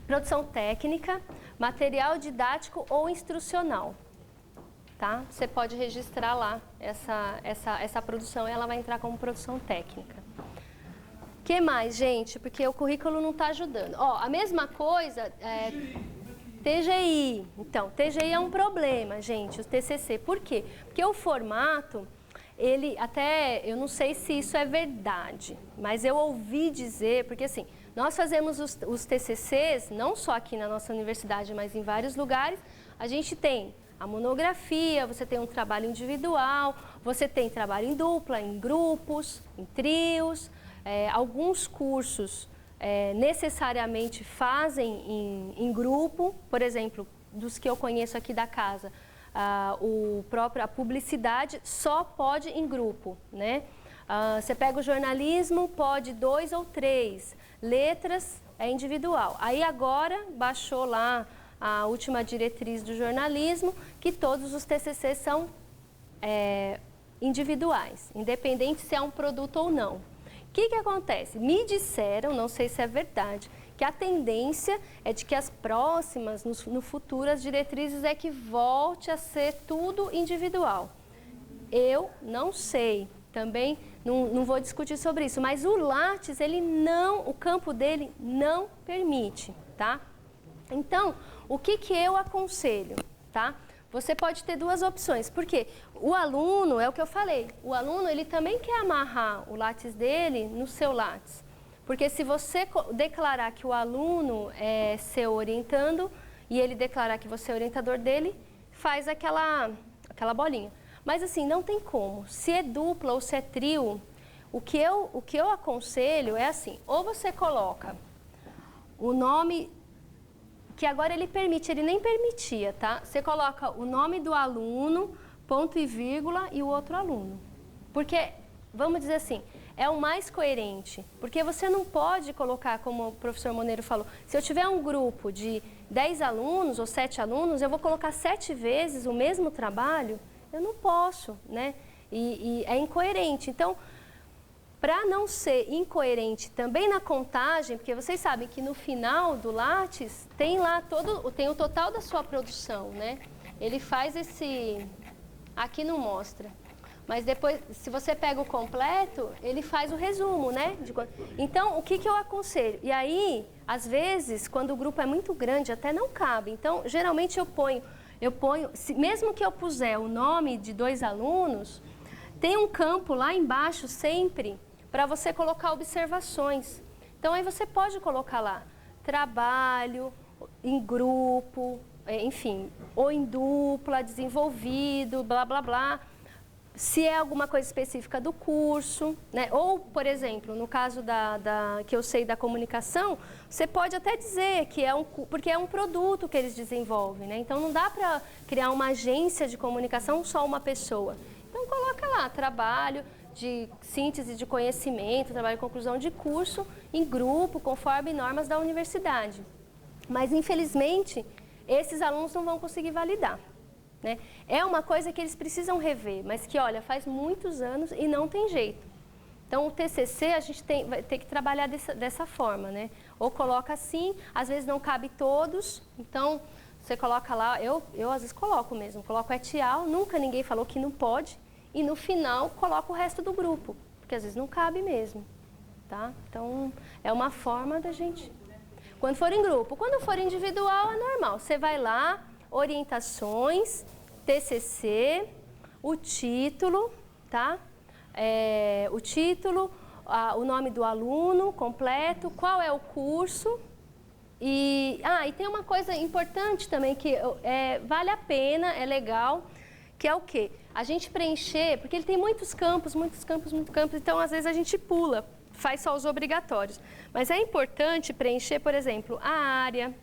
A: produção técnica, material didático ou instrucional, tá? Você pode registrar lá essa produção, ela vai entrar como produção técnica. O que mais, gente? Porque o currículo não está ajudando. Ó, a mesma coisa, TGI. Então, TGI é um problema, gente, o TCC. Por quê? Porque o formato, eu não sei se isso é verdade, mas eu ouvi dizer, porque assim, nós fazemos os TCCs, não só aqui na nossa universidade, mas em vários lugares, a gente tem a monografia, você tem um trabalho individual, você tem trabalho em dupla, em grupos, em trios, alguns cursos necessariamente fazem em grupo, por exemplo, dos que eu conheço aqui da casa, a publicidade só pode em grupo, né? Você pega o jornalismo, pode 2 ou 3, letras é individual. Aí agora baixou lá a última diretriz do jornalismo, que todos os TCCs são individuais, independente se é um produto ou não. O que acontece? Me disseram, não sei se é verdade, que a tendência é de que as próximas, no futuro, as diretrizes é que volte a ser tudo individual. Eu não sei, também não vou discutir sobre isso, mas o Lattes, o campo dele não permite, tá? Então, o que eu aconselho, tá? Você pode ter 2 opções, porque o aluno, é o que eu falei, o aluno ele também quer amarrar o Lattes dele no seu Lattes. Porque se você declarar que o aluno é seu orientando e ele declarar que você é orientador dele, faz aquela bolinha. Mas assim, não tem como. Se é dupla ou se é trio, o que eu aconselho é assim, ou você coloca o nome... que agora ele nem permitia, tá? Você coloca o nome do aluno, ponto e vírgula, e o outro aluno. Porque, vamos dizer assim, é o mais coerente. Porque você não pode colocar, como o professor Moneiro falou, se eu tiver um grupo de 10 alunos ou 7 alunos, eu vou colocar 7 vezes o mesmo trabalho? Eu não posso, né? E é incoerente. Então, para não ser incoerente também na contagem, porque vocês sabem que no final do Lattes tem lá tem o total da sua produção, né? Ele faz aqui não mostra, mas depois, se você pega o completo, ele faz o resumo, né? Então, o que eu aconselho? E aí, às vezes, quando o grupo é muito grande, até não cabe. Então, geralmente eu ponho, mesmo que eu puser o nome de 2 alunos, tem um campo lá embaixo sempre para você colocar observações. Então, aí você pode colocar lá trabalho, em grupo, enfim, ou em dupla, desenvolvido, blá, blá, blá. Se é alguma coisa específica do curso, né? Ou, por exemplo, no caso que eu sei da comunicação, você pode até dizer que porque é um produto que eles desenvolvem, né? Então não dá para criar uma agência de comunicação só uma pessoa. Então coloca lá, trabalho de síntese de conhecimento, trabalho de conclusão de curso em grupo, conforme normas da universidade. Mas, infelizmente, esses alunos não vão conseguir validar. Né? É uma coisa que eles precisam rever, mas que, olha, faz muitos anos e não tem jeito. Então, o TCC a gente vai ter que trabalhar dessa forma, né? Ou coloca assim, às vezes não cabe todos, então você coloca lá, eu às vezes coloco mesmo, coloco etial, nunca ninguém falou que não pode, e no final coloco o resto do grupo, porque às vezes não cabe mesmo, tá? Então, é uma forma da gente... Quando for em grupo, quando for individual é normal, você vai lá, orientações, TCC, o título, tá? O título, o nome do aluno completo, qual é o curso. E tem uma coisa importante também que vale a pena, é legal, que é o quê? A gente preencher, porque ele tem muitos campos, então às vezes a gente pula, faz só os obrigatórios. Mas é importante preencher, por exemplo, a área.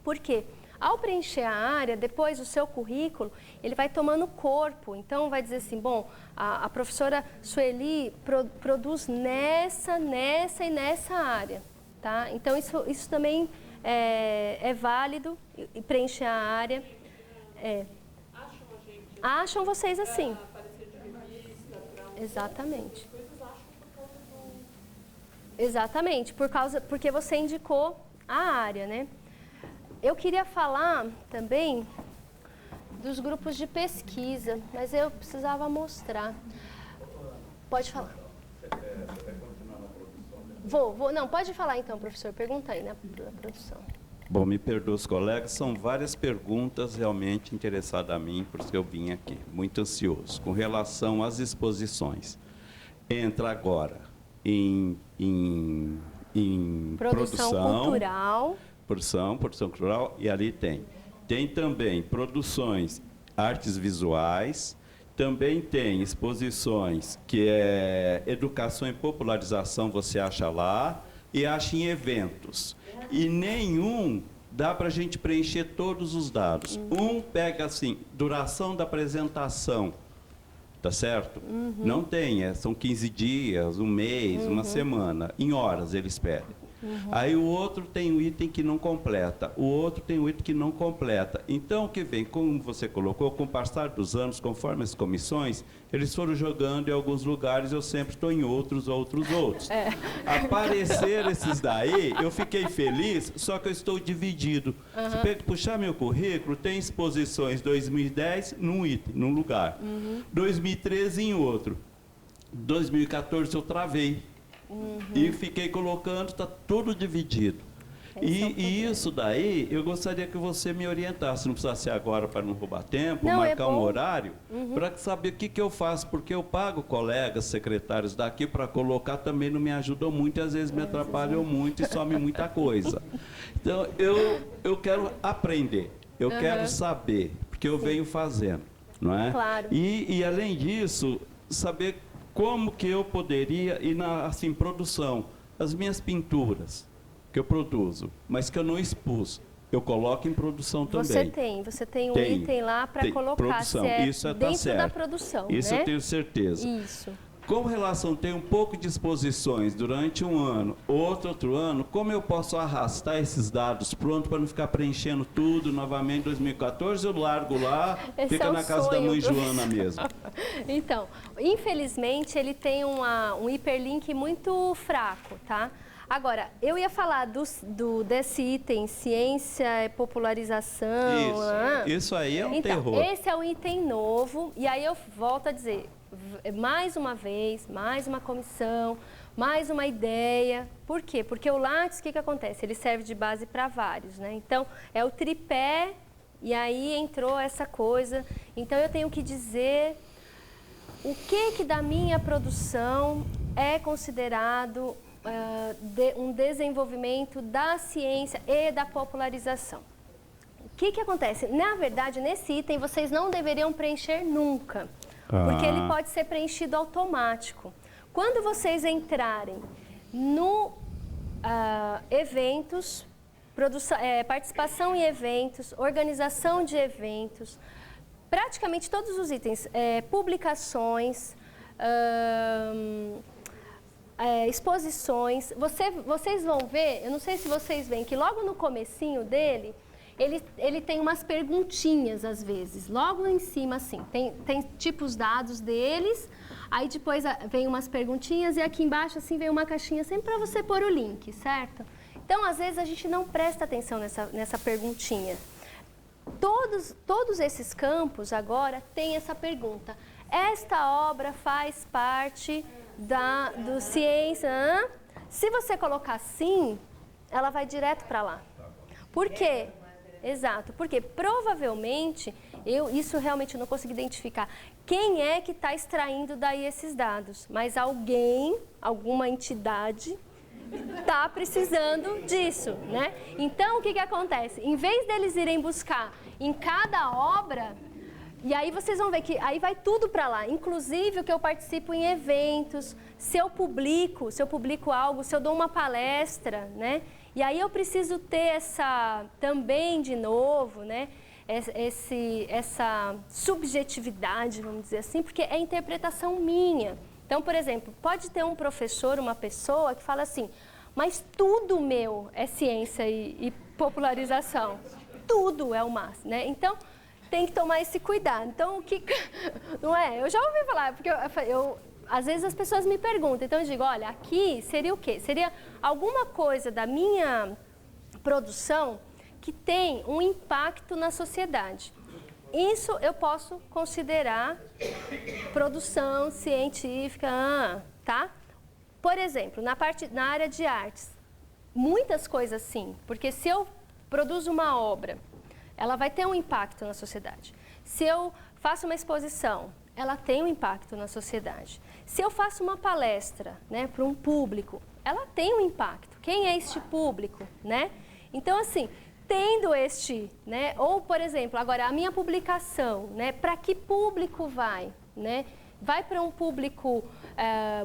A: Por quê? Ao preencher a área, depois o seu currículo, ele vai tomando corpo. Então, vai dizer assim, bom, a professora Sueli produz nessa e nessa área. Tá? Então, isso também é válido, e preencher a área. Acham vocês assim. Exatamente. Exatamente, porque você indicou a área, né? Eu queria falar também dos grupos de pesquisa, mas eu precisava mostrar. Pode falar.
D: Você vai continuar na produção?
A: Vou. Não, pode falar então, professor. Pergunta aí na produção.
D: Bom, me perdoa os colegas, são várias perguntas realmente interessadas a mim, por isso que eu vim aqui, muito ansioso. Com relação às exposições, entra agora em
A: produção cultural.
D: Produção cultural, e ali tem também produções, artes visuais, também tem exposições que é educação e popularização, você acha lá, e acha em eventos. E nenhum dá para a gente preencher todos os dados. Um pega assim, duração da apresentação, tá certo? Não tem, são 15 dias, um mês, uma semana, em horas eles pedem. Aí o outro tem um item que não completa, o outro tem um item que não completa. Então, o que vem, como você colocou, com o passar dos anos, conforme as comissões, eles foram jogando em alguns lugares, eu sempre estou em outros. Aparecer esses daí, eu fiquei feliz, só que eu estou dividido. Se puxar meu currículo, tem exposições 2010 num item, num lugar, 2013 em outro, 2014 eu travei. E fiquei colocando, está tudo dividido. E isso daí, eu gostaria que você me orientasse, não precisa ser agora para não roubar tempo, marcar um horário, para saber o que eu faço, porque eu pago colegas, secretários daqui para colocar, também não me ajudam muito, e às vezes me atrapalham muito e some muita coisa. Então, eu quero aprender, eu quero saber, porque eu venho fazendo, não é?
A: Claro.
D: E além disso, saber como que eu poderia ir na produção, as minhas pinturas que eu produzo, mas que eu não expus, eu coloco em produção também.
A: Você tem um item lá para colocar,
D: produção.
A: Se é
D: isso
A: dentro
D: certo.
A: da produção,
D: Isso
A: né?
D: eu tenho certeza.
A: Isso.
D: Com relação, tem um pouco de exposições durante um ano, outro ano, como eu posso arrastar esses dados pronto para não ficar preenchendo tudo novamente em 2014, eu largo lá, fica na casa da mãe Joana mesmo.
A: Então, infelizmente, ele tem um hiperlink muito fraco, tá? Agora, eu ia falar desse item ciência e popularização.
D: Isso aí é um
A: então,
D: terror.
A: Esse é um item novo, e aí eu volto a dizer, mais uma vez, mais uma comissão, mais uma ideia. Por quê? Porque o Lattes, o que acontece? Ele serve de base para vários, né? Então, é o tripé, e aí entrou essa coisa. Então, eu tenho que dizer o que da minha produção é considerado um desenvolvimento da ciência e da popularização. O que acontece? Na verdade, nesse item, vocês não deveriam preencher nunca, porque ele pode ser preenchido automático. Quando vocês entrarem no eventos, participação em eventos, organização de eventos, praticamente todos os itens, publicações, exposições, vocês vão ver, eu não sei se vocês veem, que logo no comecinho dele, ele tem umas perguntinhas às vezes, logo em cima assim, tem tipo os dados deles, aí depois vem umas perguntinhas e aqui embaixo assim vem uma caixinha sempre para você pôr o link, certo? Então às vezes a gente não presta atenção nessa perguntinha. Todos esses campos agora têm essa pergunta. Esta obra faz parte do ciência. Se você colocar sim, ela vai direto para lá. Por quê? Exato, porque provavelmente, isso realmente eu não consigo identificar quem é que está extraindo daí esses dados, mas alguma entidade está precisando disso, né? Então, o que acontece? Em vez deles irem buscar em cada obra, e aí vocês vão ver que aí vai tudo para lá, inclusive o que eu participo em eventos, se eu publico algo, se eu dou uma palestra, né? E aí eu preciso ter também, de novo, né? Essa subjetividade, vamos dizer assim, porque é interpretação minha. Então, por exemplo, pode ter um professor, uma pessoa que fala assim, mas tudo meu é ciência e popularização. Tudo é o máximo, né? Então, tem que tomar esse cuidado. Então, não é? Eu já ouvi falar, porque às vezes as pessoas me perguntam, então eu digo, olha, aqui seria o quê? Seria alguma coisa da minha produção que tem um impacto na sociedade. Isso eu posso considerar produção científica, tá? Por exemplo, na área de artes, muitas coisas sim, porque se eu produzo uma obra, ela vai ter um impacto na sociedade. Se eu faço uma exposição, ela tem um impacto na sociedade. Se eu faço uma palestra, né, para um público, ela tem um impacto. Quem é este público, né? Então, assim, tendo né, ou, por exemplo, agora, a minha publicação, né, para que público vai, né? Vai para um público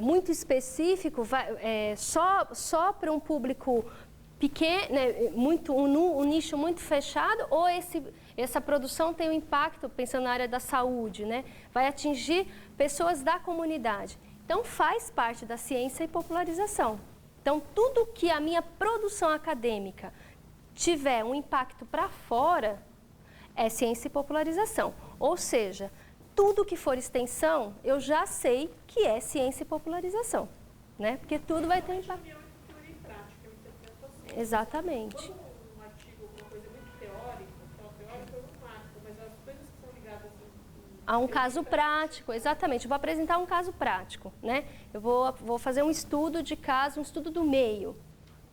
A: muito específico, só para um público pequeno, né, um nicho muito fechado, ou essa produção tem um impacto, pensando na área da saúde, né? Vai atingir pessoas da comunidade. Então, faz parte da ciência e popularização. Então, tudo que a minha produção acadêmica tiver um impacto para fora, é ciência e popularização. Ou seja, tudo que for extensão, eu já sei que é ciência e popularização, né? Porque tudo vai ter um impacto. Exatamente.
E: Quando um artigo, uma coisa muito teórica, eu não marco, mas as coisas que são ligadas
A: a um caso prático, exatamente. Eu vou apresentar um caso prático, né? Eu vou fazer um estudo de caso, um estudo do meio.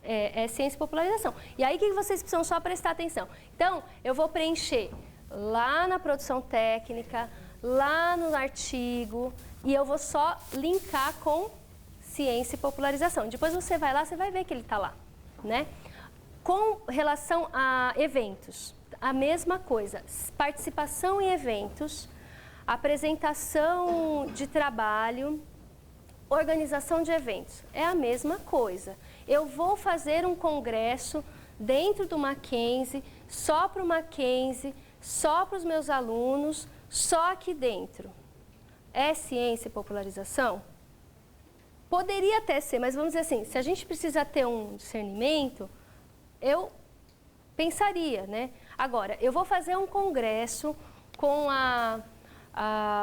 A: É ciência e popularização. E aí, o que vocês precisam só prestar atenção? Então, eu vou preencher lá na produção técnica, lá no artigo, e eu vou só linkar com ciência e popularização. Depois você vai lá, você vai ver que ele está lá, né? Com relação a eventos, a mesma coisa. Participação em eventos, apresentação de trabalho, organização de eventos. É a mesma coisa. Eu vou fazer um congresso dentro do Mackenzie, só para o Mackenzie, só para os meus alunos, só aqui dentro. É ciência e popularização? Poderia até ser, mas vamos dizer assim, se a gente precisa ter um discernimento, eu pensaria, né? Agora, eu vou fazer um congresso com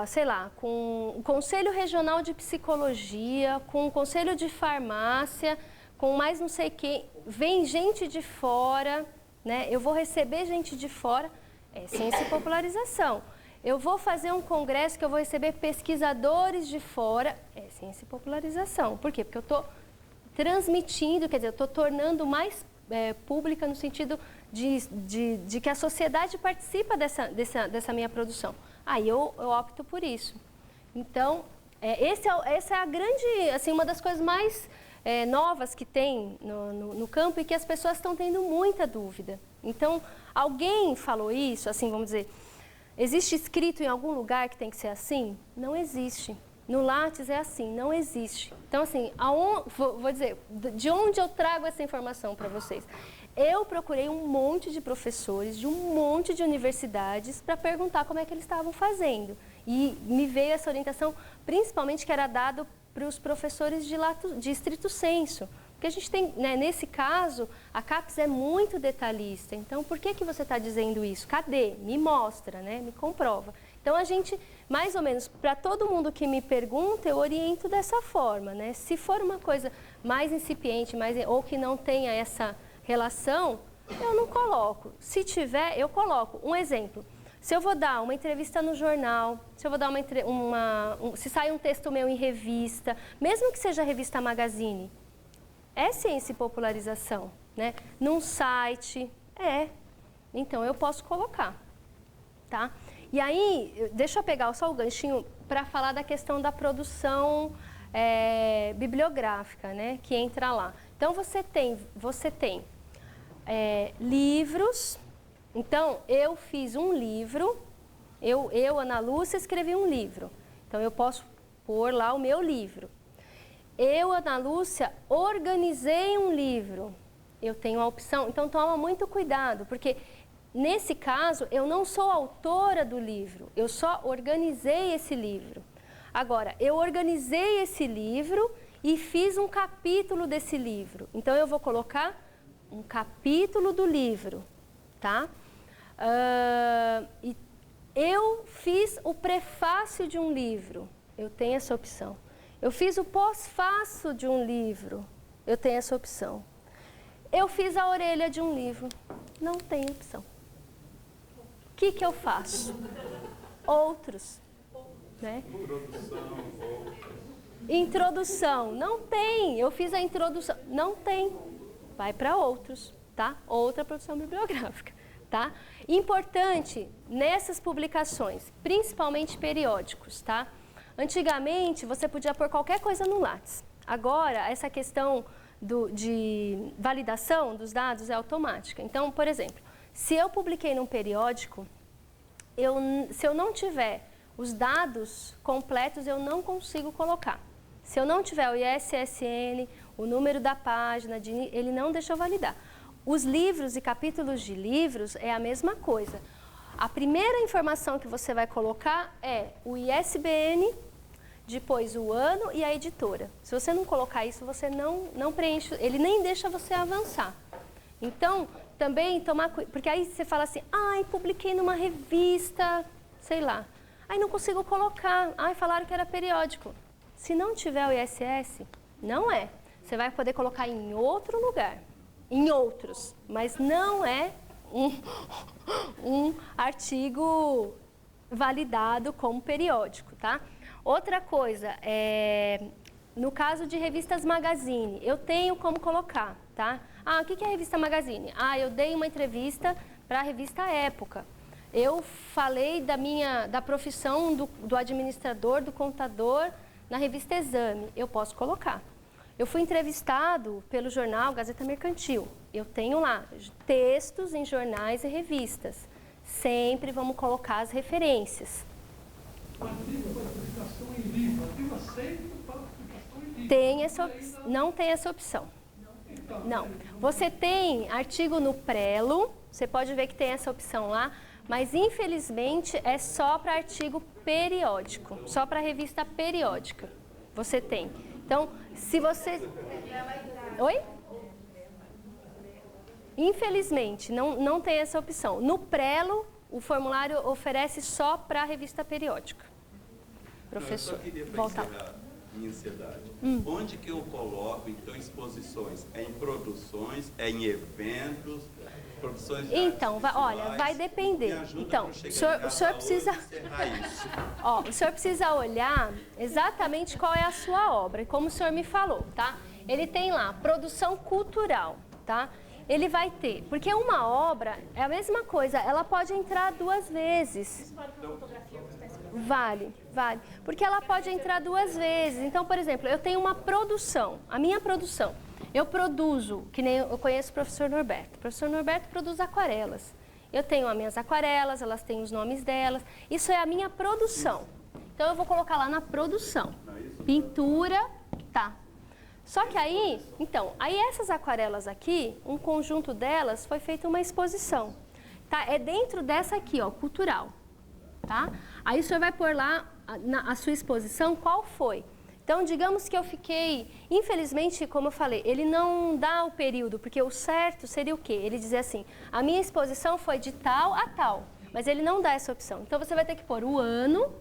A: sei lá, com o Conselho Regional de Psicologia, com o Conselho de Farmácia, com mais não sei quem, vem gente de fora, né? Eu vou receber gente de fora, é ciência e popularização. Eu vou fazer um congresso que eu vou receber pesquisadores de fora, é ciência e popularização. Por quê? Porque eu estou transmitindo, quer dizer, eu estou tornando mais pública no sentido de que a sociedade participa dessa minha produção. Aí eu opto por isso. Então, essa é a grande, assim, uma das coisas mais novas que tem no campo e que as pessoas estão tendo muita dúvida, Então, alguém falou isso, assim, vamos dizer, existe escrito em algum lugar que tem que ser assim? Não existe. No Lattes é assim, não existe. Então, assim, vou dizer, de onde eu trago essa informação para vocês? Eu procurei um monte de professores de um monte de universidades para perguntar como é que eles estavam fazendo. E me veio essa orientação, principalmente que era dado para os professores de estrito senso. Porque a gente tem, né, nesse caso, a CAPES é muito detalhista. Então, por que você está dizendo isso? Cadê? Me mostra, né? Me comprova. Então, a gente, mais ou menos, para todo mundo que me pergunta, eu oriento dessa forma, né? Se for uma coisa mais incipiente, ou que não tenha essa relação, eu não coloco. Se tiver, eu coloco. Um exemplo, se eu vou dar uma entrevista no jornal, se eu vou dar se sai um texto meu em revista, mesmo que seja revista Magazine, é ciência e popularização, né? Num site, então eu posso colocar, tá? E aí, deixa eu pegar só o ganchinho para falar da questão da produção bibliográfica, né? Que entra lá. Então, você tem livros. Então, eu fiz um livro, Ana Lúcia, escrevi um livro. Então, eu posso pôr lá o meu livro. Eu, Ana Lúcia, organizei um livro. Eu tenho a opção. Então, toma muito cuidado, porque nesse caso, eu não sou autora do livro, eu só organizei esse livro. Agora, eu organizei esse livro e fiz um capítulo desse livro. Então, eu vou colocar um capítulo do livro, tá? E eu fiz o prefácio de um livro, eu tenho essa opção. Eu fiz o pós-fácio de um livro, eu tenho essa opção. Eu fiz a orelha de um livro, não tem opção. O que eu faço? Outros, né? Introdução, não tem. Eu fiz a introdução, não tem. Vai para outros, tá? Outra produção bibliográfica, tá? Importante nessas publicações, principalmente periódicos, tá? Antigamente, você podia pôr qualquer coisa no Lattes. Agora, essa questão de validação dos dados é automática. Então, por exemplo, se eu publiquei num periódico, se eu não tiver os dados completos, eu não consigo colocar. Se eu não tiver o ISSN, o número da página, ele não deixa eu validar. Os livros e capítulos de livros é a mesma coisa. A primeira informação que você vai colocar é o ISBN, depois o ano e a editora. Se você não colocar isso, você não preenche, ele nem deixa você avançar. Então, também tomar cuidado, porque aí você fala assim, publiquei numa revista, sei lá. Aí não consigo colocar, falaram que era periódico. Se não tiver o ISS, não é. Você vai poder colocar em outro lugar, em outros, mas não é um artigo validado como periódico, tá? Outra coisa, no caso de revistas Magazine, eu tenho como colocar, tá? O que é revista Magazine? Eu dei uma entrevista para a revista Época. Eu falei da profissão do administrador, do contador, na revista Exame. Eu posso colocar. Eu fui entrevistado pelo jornal Gazeta Mercantil. Eu tenho lá textos em jornais e revistas. Sempre vamos colocar as referências. Não tem essa opção. Não. Você tem artigo no Prelo, você pode ver que tem essa opção lá, mas infelizmente é só para artigo periódico, só para revista periódica. Você tem. Então, se você... Oi? Infelizmente, não tem essa opção. No Prelo, o formulário oferece só para a revista periódica. Professor,
D: eu só queria
A: volta lá.
D: Encerrar minha ansiedade. Onde que eu coloco, então, exposições? É em produções, é em eventos, produções de
A: Então, vai depender. Então, o senhor precisa... o senhor precisa olhar exatamente qual é a sua obra, e como o senhor me falou, tá? Ele tem lá, produção cultural, tá? Ele vai ter, porque uma obra é a mesma coisa, ela pode entrar 2 vezes. Vale. Porque ela pode entrar 2 vezes. Então, por exemplo, eu tenho uma produção, a minha produção. Eu produzo, que nem eu conheço o professor Norberto. O professor Norberto produz aquarelas. Eu tenho as minhas aquarelas, elas têm os nomes delas. Isso é a minha produção. Então, eu vou colocar lá na produção. Pintura, tá. Só que aí, então, aí essas aquarelas aqui, um conjunto delas foi feita uma exposição. Tá? É dentro dessa aqui, ó, cultural. Tá? Aí o senhor vai pôr lá a sua exposição, qual foi? Então, digamos que eu fiquei, infelizmente, como eu falei, ele não dá o período, porque o certo seria o quê? Ele dizer assim, a minha exposição foi de tal a tal, mas ele não dá essa opção. Então, você vai ter que pôr o ano,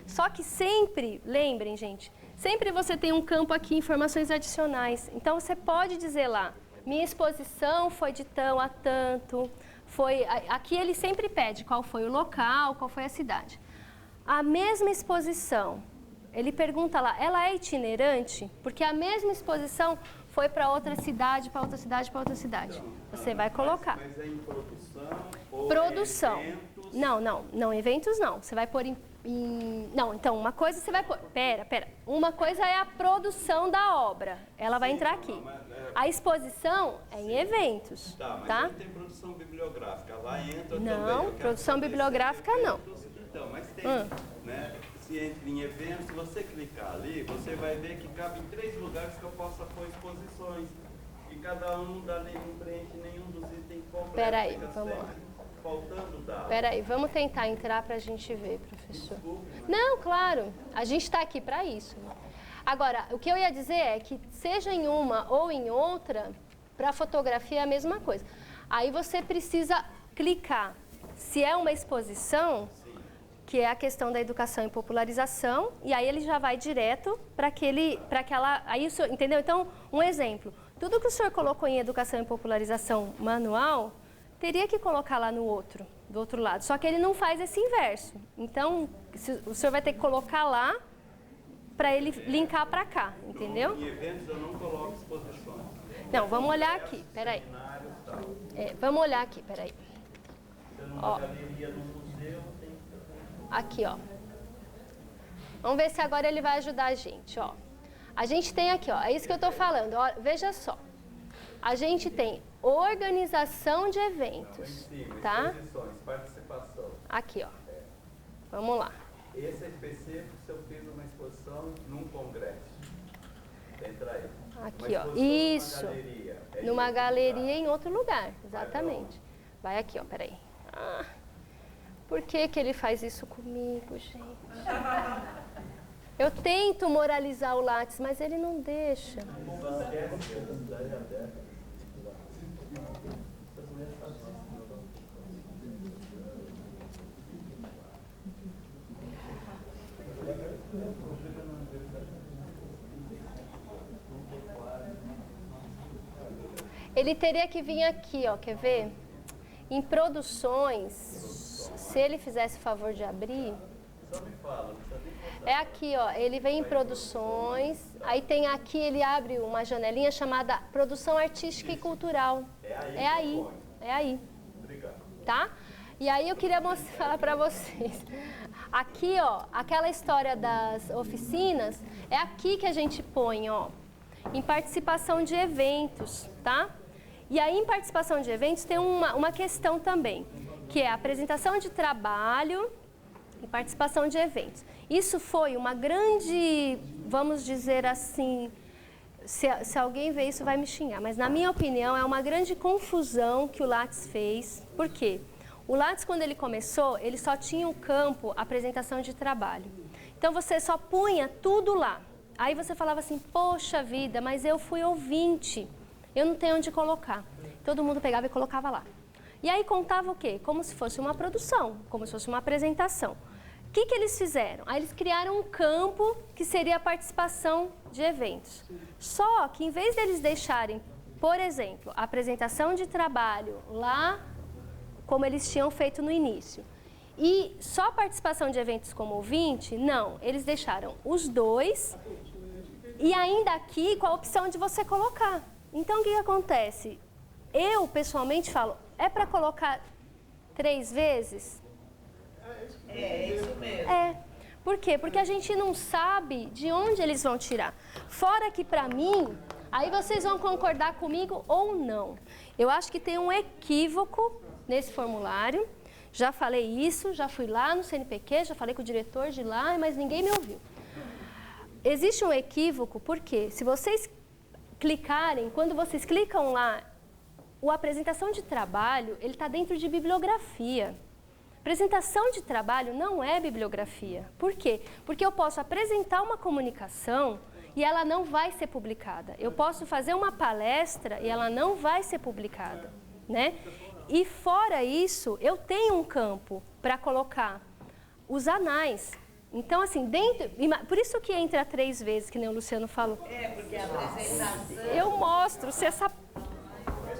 A: só que sempre, lembrem, gente, sempre você tem um campo aqui, informações adicionais. Então, você pode dizer lá, minha exposição foi de tão a tanto, aqui ele sempre pede qual foi o local, qual foi a cidade. A mesma exposição, ele pergunta lá, ela é itinerante? Porque a mesma exposição foi para outra cidade, para outra cidade, para outra cidade. Você vai colocar.
D: Mas é em produção ou
A: produção.
D: eventos?
A: Não, eventos não. Você vai pôr não, então, uma coisa você vai pôr... Pera. Uma coisa é a produção da obra. Ela vai entrar aqui. A exposição é em eventos.
D: Tá, mas
A: tá?
D: aí tem produção bibliográfica. Lá entra também.
A: Não, produção bibliográfica não.
D: Então, mas tem, né? Se entra em eventos, se você clicar ali, você vai ver que cabe em 3 lugares que eu possa pôr exposições. E cada um dali não preenche nenhum dos itens completos.
A: Peraí, vamos lá.
D: Faltando dados.
A: Peraí, vamos tentar entrar para a gente ver, professor. Não, claro, a gente está aqui para isso. Agora, o que eu ia dizer é que seja em uma ou em outra, para a fotografia é a mesma coisa. Aí você precisa clicar. Se é uma exposição, que é a questão da educação e popularização, e aí ele já vai direto para aquela... Aí o senhor, entendeu? Então, um exemplo. Tudo que o senhor colocou em educação e popularização manual, teria que colocar lá no outro, do outro lado. Só que ele não faz esse inverso. Então, o senhor vai ter que colocar lá para ele linkar para cá, entendeu?
D: Em eventos eu não coloco exposições.
A: Não, vamos olhar aqui, peraí. Vamos olhar aqui, peraí. Ó.
D: Galeria no museu, tem que...
A: Aqui, ó. Vamos ver se agora ele vai ajudar a gente, ó. A gente tem aqui, ó, é isso que eu estou falando, ó, veja só. A gente tem organização de eventos, tá?
D: Exposições, participação.
A: Aqui, ó. Vamos lá.
D: Esse é específico se eu fiz uma exposição num congresso. Entra aí.
A: Aqui, ó. Isso. Numa galeria em outro lugar, exatamente. Vai aqui, ó, peraí. Por que ele faz isso comigo, gente? Eu tento moralizar o Lattes, mas ele não deixa. Ele teria que vir aqui, ó, quer ver? Em produções, se ele fizesse o favor de abrir... É aqui, ó, ele vem em produções, aí tem aqui, ele abre uma janelinha chamada produção artística e cultural. É aí.
D: Obrigado.
A: Tá? E aí eu queria falar para vocês. Aqui, ó, aquela história das oficinas, é aqui que a gente põe, ó, em participação de eventos, tá? E aí, em participação de eventos, tem uma questão também, que é a apresentação de trabalho e participação de eventos. Isso foi uma grande, vamos dizer assim, se alguém ver isso vai me xingar, mas na minha opinião é uma grande confusão que o Lattes fez. Por quê? O Lattes, quando ele começou, ele só tinha um campo apresentação de trabalho. Então você só punha tudo lá. Aí você falava assim, poxa vida, mas eu fui ouvinte, eu não tenho onde colocar. Todo mundo pegava e colocava lá. E aí contava o quê? Como se fosse uma produção, como se fosse uma apresentação. O que eles fizeram? Aí eles criaram um campo que seria a participação de eventos. Só que em vez deles deixarem, por exemplo, a apresentação de trabalho lá, como eles tinham feito no início, e só a participação de eventos como ouvinte, não. Eles deixaram os dois e ainda aqui com a opção de você colocar. Então, o que acontece? Eu, pessoalmente, falo, é para colocar 3 vezes?
F: É isso mesmo.
A: Por quê? Porque a gente não sabe de onde eles vão tirar. Fora que, para mim, Aí vocês vão concordar comigo ou não. Eu acho que tem um equívoco nesse formulário. Já falei isso, já fui lá no CNPq, já falei com o diretor de lá, mas ninguém me ouviu. Existe um equívoco porque se vocês clicarem, quando vocês clicam lá, a apresentação de trabalho, ele está dentro de bibliografia. Apresentação de trabalho não é bibliografia. Por quê? Porque eu posso apresentar uma comunicação e ela não vai ser publicada. Eu posso fazer uma palestra e ela não vai ser publicada, né? E fora isso, eu tenho um campo para colocar os anais. Então, assim, por isso que entra 3 vezes, que nem o Luciano falou.
F: Porque a apresentação...
A: Eu mostro se essa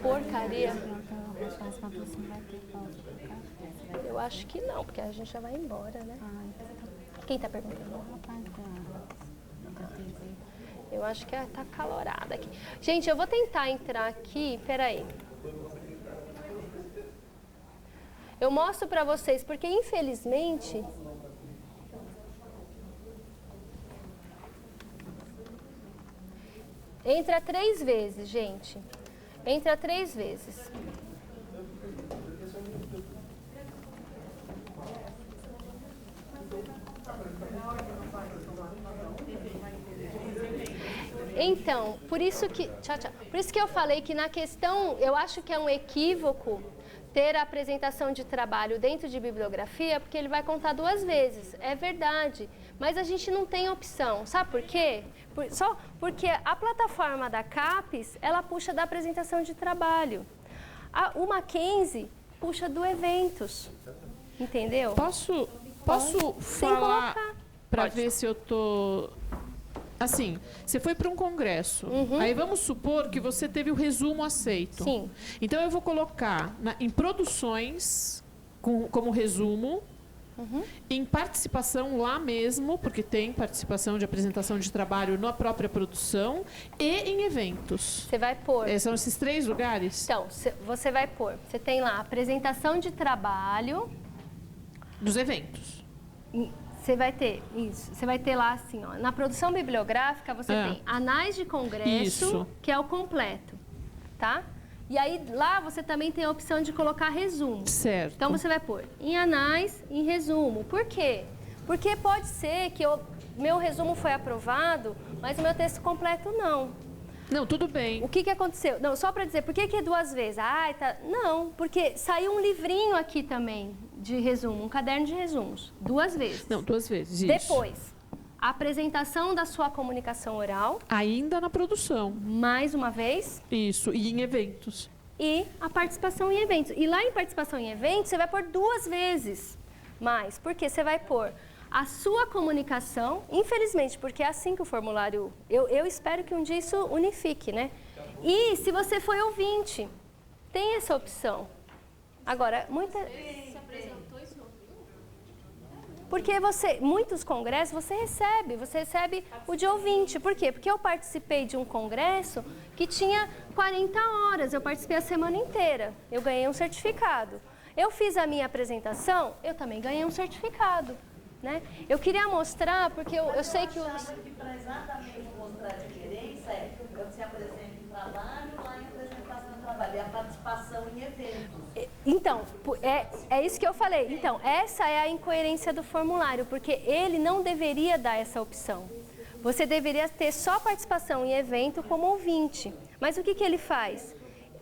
A: porcaria... Eu acho que não, porque a gente já vai embora, né? Quem está perguntando? Eu acho que está calorada aqui. Gente, eu vou tentar entrar aqui, peraí. Eu mostro para vocês, porque infelizmente... Entra 3 vezes, gente. Entra 3 vezes. Então, por isso que eu falei que na questão, eu acho que é um equívoco ter a apresentação de trabalho dentro de bibliografia, porque ele vai contar 2 vezes. É verdade, mas a gente não tem opção. Sabe por quê? Só porque a plataforma da CAPES, ela puxa da apresentação de trabalho. O Mackenzie puxa do eventos. Entendeu?
E: Posso falar para ver se eu tô... Assim, você foi para um congresso. Aí vamos supor que você teve o resumo aceito.
A: Sim.
E: Então eu vou colocar em produções como resumo, em participação lá mesmo, porque tem participação de apresentação de trabalho na própria produção, e em eventos.
A: Você vai pôr.
E: São esses 3 lugares?
A: Então, você vai pôr. Você tem lá apresentação de trabalho.
E: Dos eventos.
A: Você vai ter isso. Você vai ter lá assim, ó, na produção bibliográfica você tem anais de congresso, que é o completo, tá? E aí lá você também tem a opção de colocar resumo.
E: Certo.
A: Então você vai pôr em anais, em resumo. Por quê? Porque pode ser que meu resumo foi aprovado, mas o meu texto completo não.
E: Não, tudo bem.
A: O que aconteceu? Não, só para dizer, por que é 2 vezes? Não, porque saiu um livrinho aqui também de resumo, um caderno de resumos, 2 vezes.
E: Não, 2 vezes, isso.
A: Depois, a apresentação da sua comunicação oral.
E: Ainda na produção.
A: Mais uma vez.
E: Isso, e em eventos.
A: E a participação em eventos. E lá em participação em eventos, você vai pôr 2 vezes mais. Porque você vai pôr a sua comunicação, infelizmente, porque é assim que o formulário... Eu espero que um dia isso unifique, né? E se você foi ouvinte, tem essa opção. Agora, Você apresentou isso no Porque muitos congressos você recebe o de ouvinte. Por quê? Porque eu participei de um congresso que tinha 40 horas, eu participei a semana inteira, eu ganhei um certificado. Eu fiz a minha apresentação, eu também ganhei um certificado. Né? Eu queria mostrar, porque eu sei que...
F: Para exatamente mostrar a diferença, você apresenta em trabalho, lá em apresentação em trabalho, e a participação em eventos.
A: Então, é isso que eu falei. Então, essa é a incoerência do formulário, porque ele não deveria dar essa opção. Você deveria ter só participação em evento como ouvinte. Mas o que ele faz?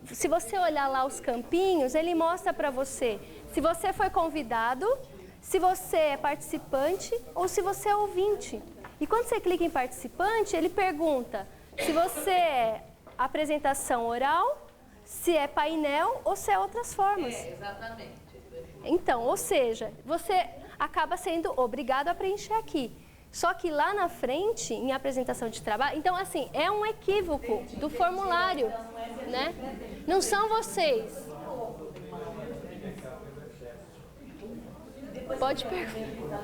A: Se você olhar lá os campinhos, ele mostra para você se você foi convidado, se você é participante ou se você é ouvinte. E quando você clica em participante, ele pergunta se você é apresentação oral, se é painel ou se é outras formas.
F: Exatamente.
A: Então, ou seja, você acaba sendo obrigado a preencher aqui. Só que lá na frente, em apresentação de trabalho... Então, assim, é um equívoco do formulário, né? Não são vocês. Pode perguntar.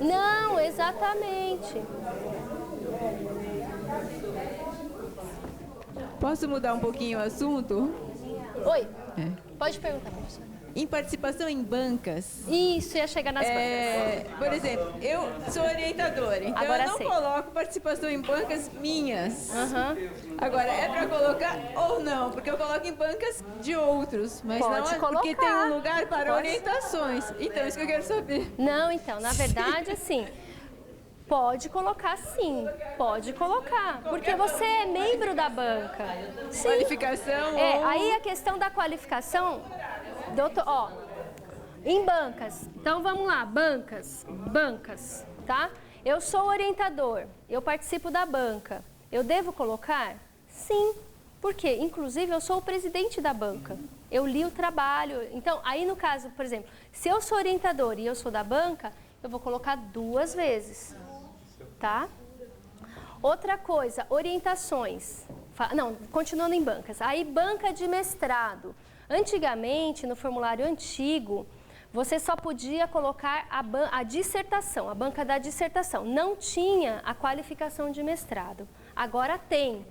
A: Não, exatamente.
J: Posso mudar um pouquinho o assunto?
A: Oi, pode perguntar, professora.
H: em participação em bancas.
A: Isso, ia chegar nas bancas.
H: Por exemplo, eu sou orientadora, então
A: Agora
H: eu não
A: sei.
H: coloco participação em bancas minhas.
A: Aham.
H: Agora, é para colocar ou não? Porque eu coloco em bancas de outros, mas
A: Pode
H: não é
A: colocar.
H: porque tem um lugar para
A: Pode.
H: orientações. Então, isso que eu quero saber.
A: Não, então, na verdade, assim, pode colocar sim, pode colocar, porque você é membro da banca. Sim.
H: Qualificação
A: É,
H: ou...
A: aí a questão da qualificação, doutor, ó, em bancas. Então vamos lá, bancas, tá? Eu sou orientador, eu participo da banca. Eu devo colocar? Sim. Por quê? Inclusive eu sou o presidente da banca. Eu li o trabalho. Então, aí no caso, por exemplo, se eu sou orientador e eu sou da banca, eu vou colocar 2 vezes. Tá? Outra coisa, orientações. Não, continuando em bancas. Aí, banca de mestrado. Antigamente, no formulário antigo, você só podia colocar a dissertação, a banca da dissertação. Não tinha a qualificação de mestrado. Agora tem.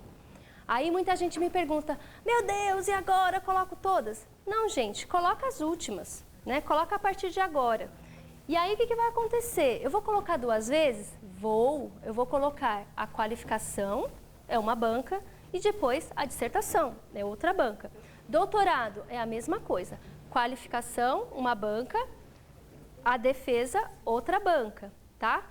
A: Aí muita gente me pergunta, meu Deus, e agora eu coloco todas? Não, gente, coloca as últimas, né? Coloca a partir de agora. E aí, o que vai acontecer? Eu vou colocar 2 vezes? Eu vou colocar a qualificação, é uma banca, e depois a dissertação, é outra banca. Doutorado é a mesma coisa. Qualificação, uma banca, a defesa, outra banca, tá?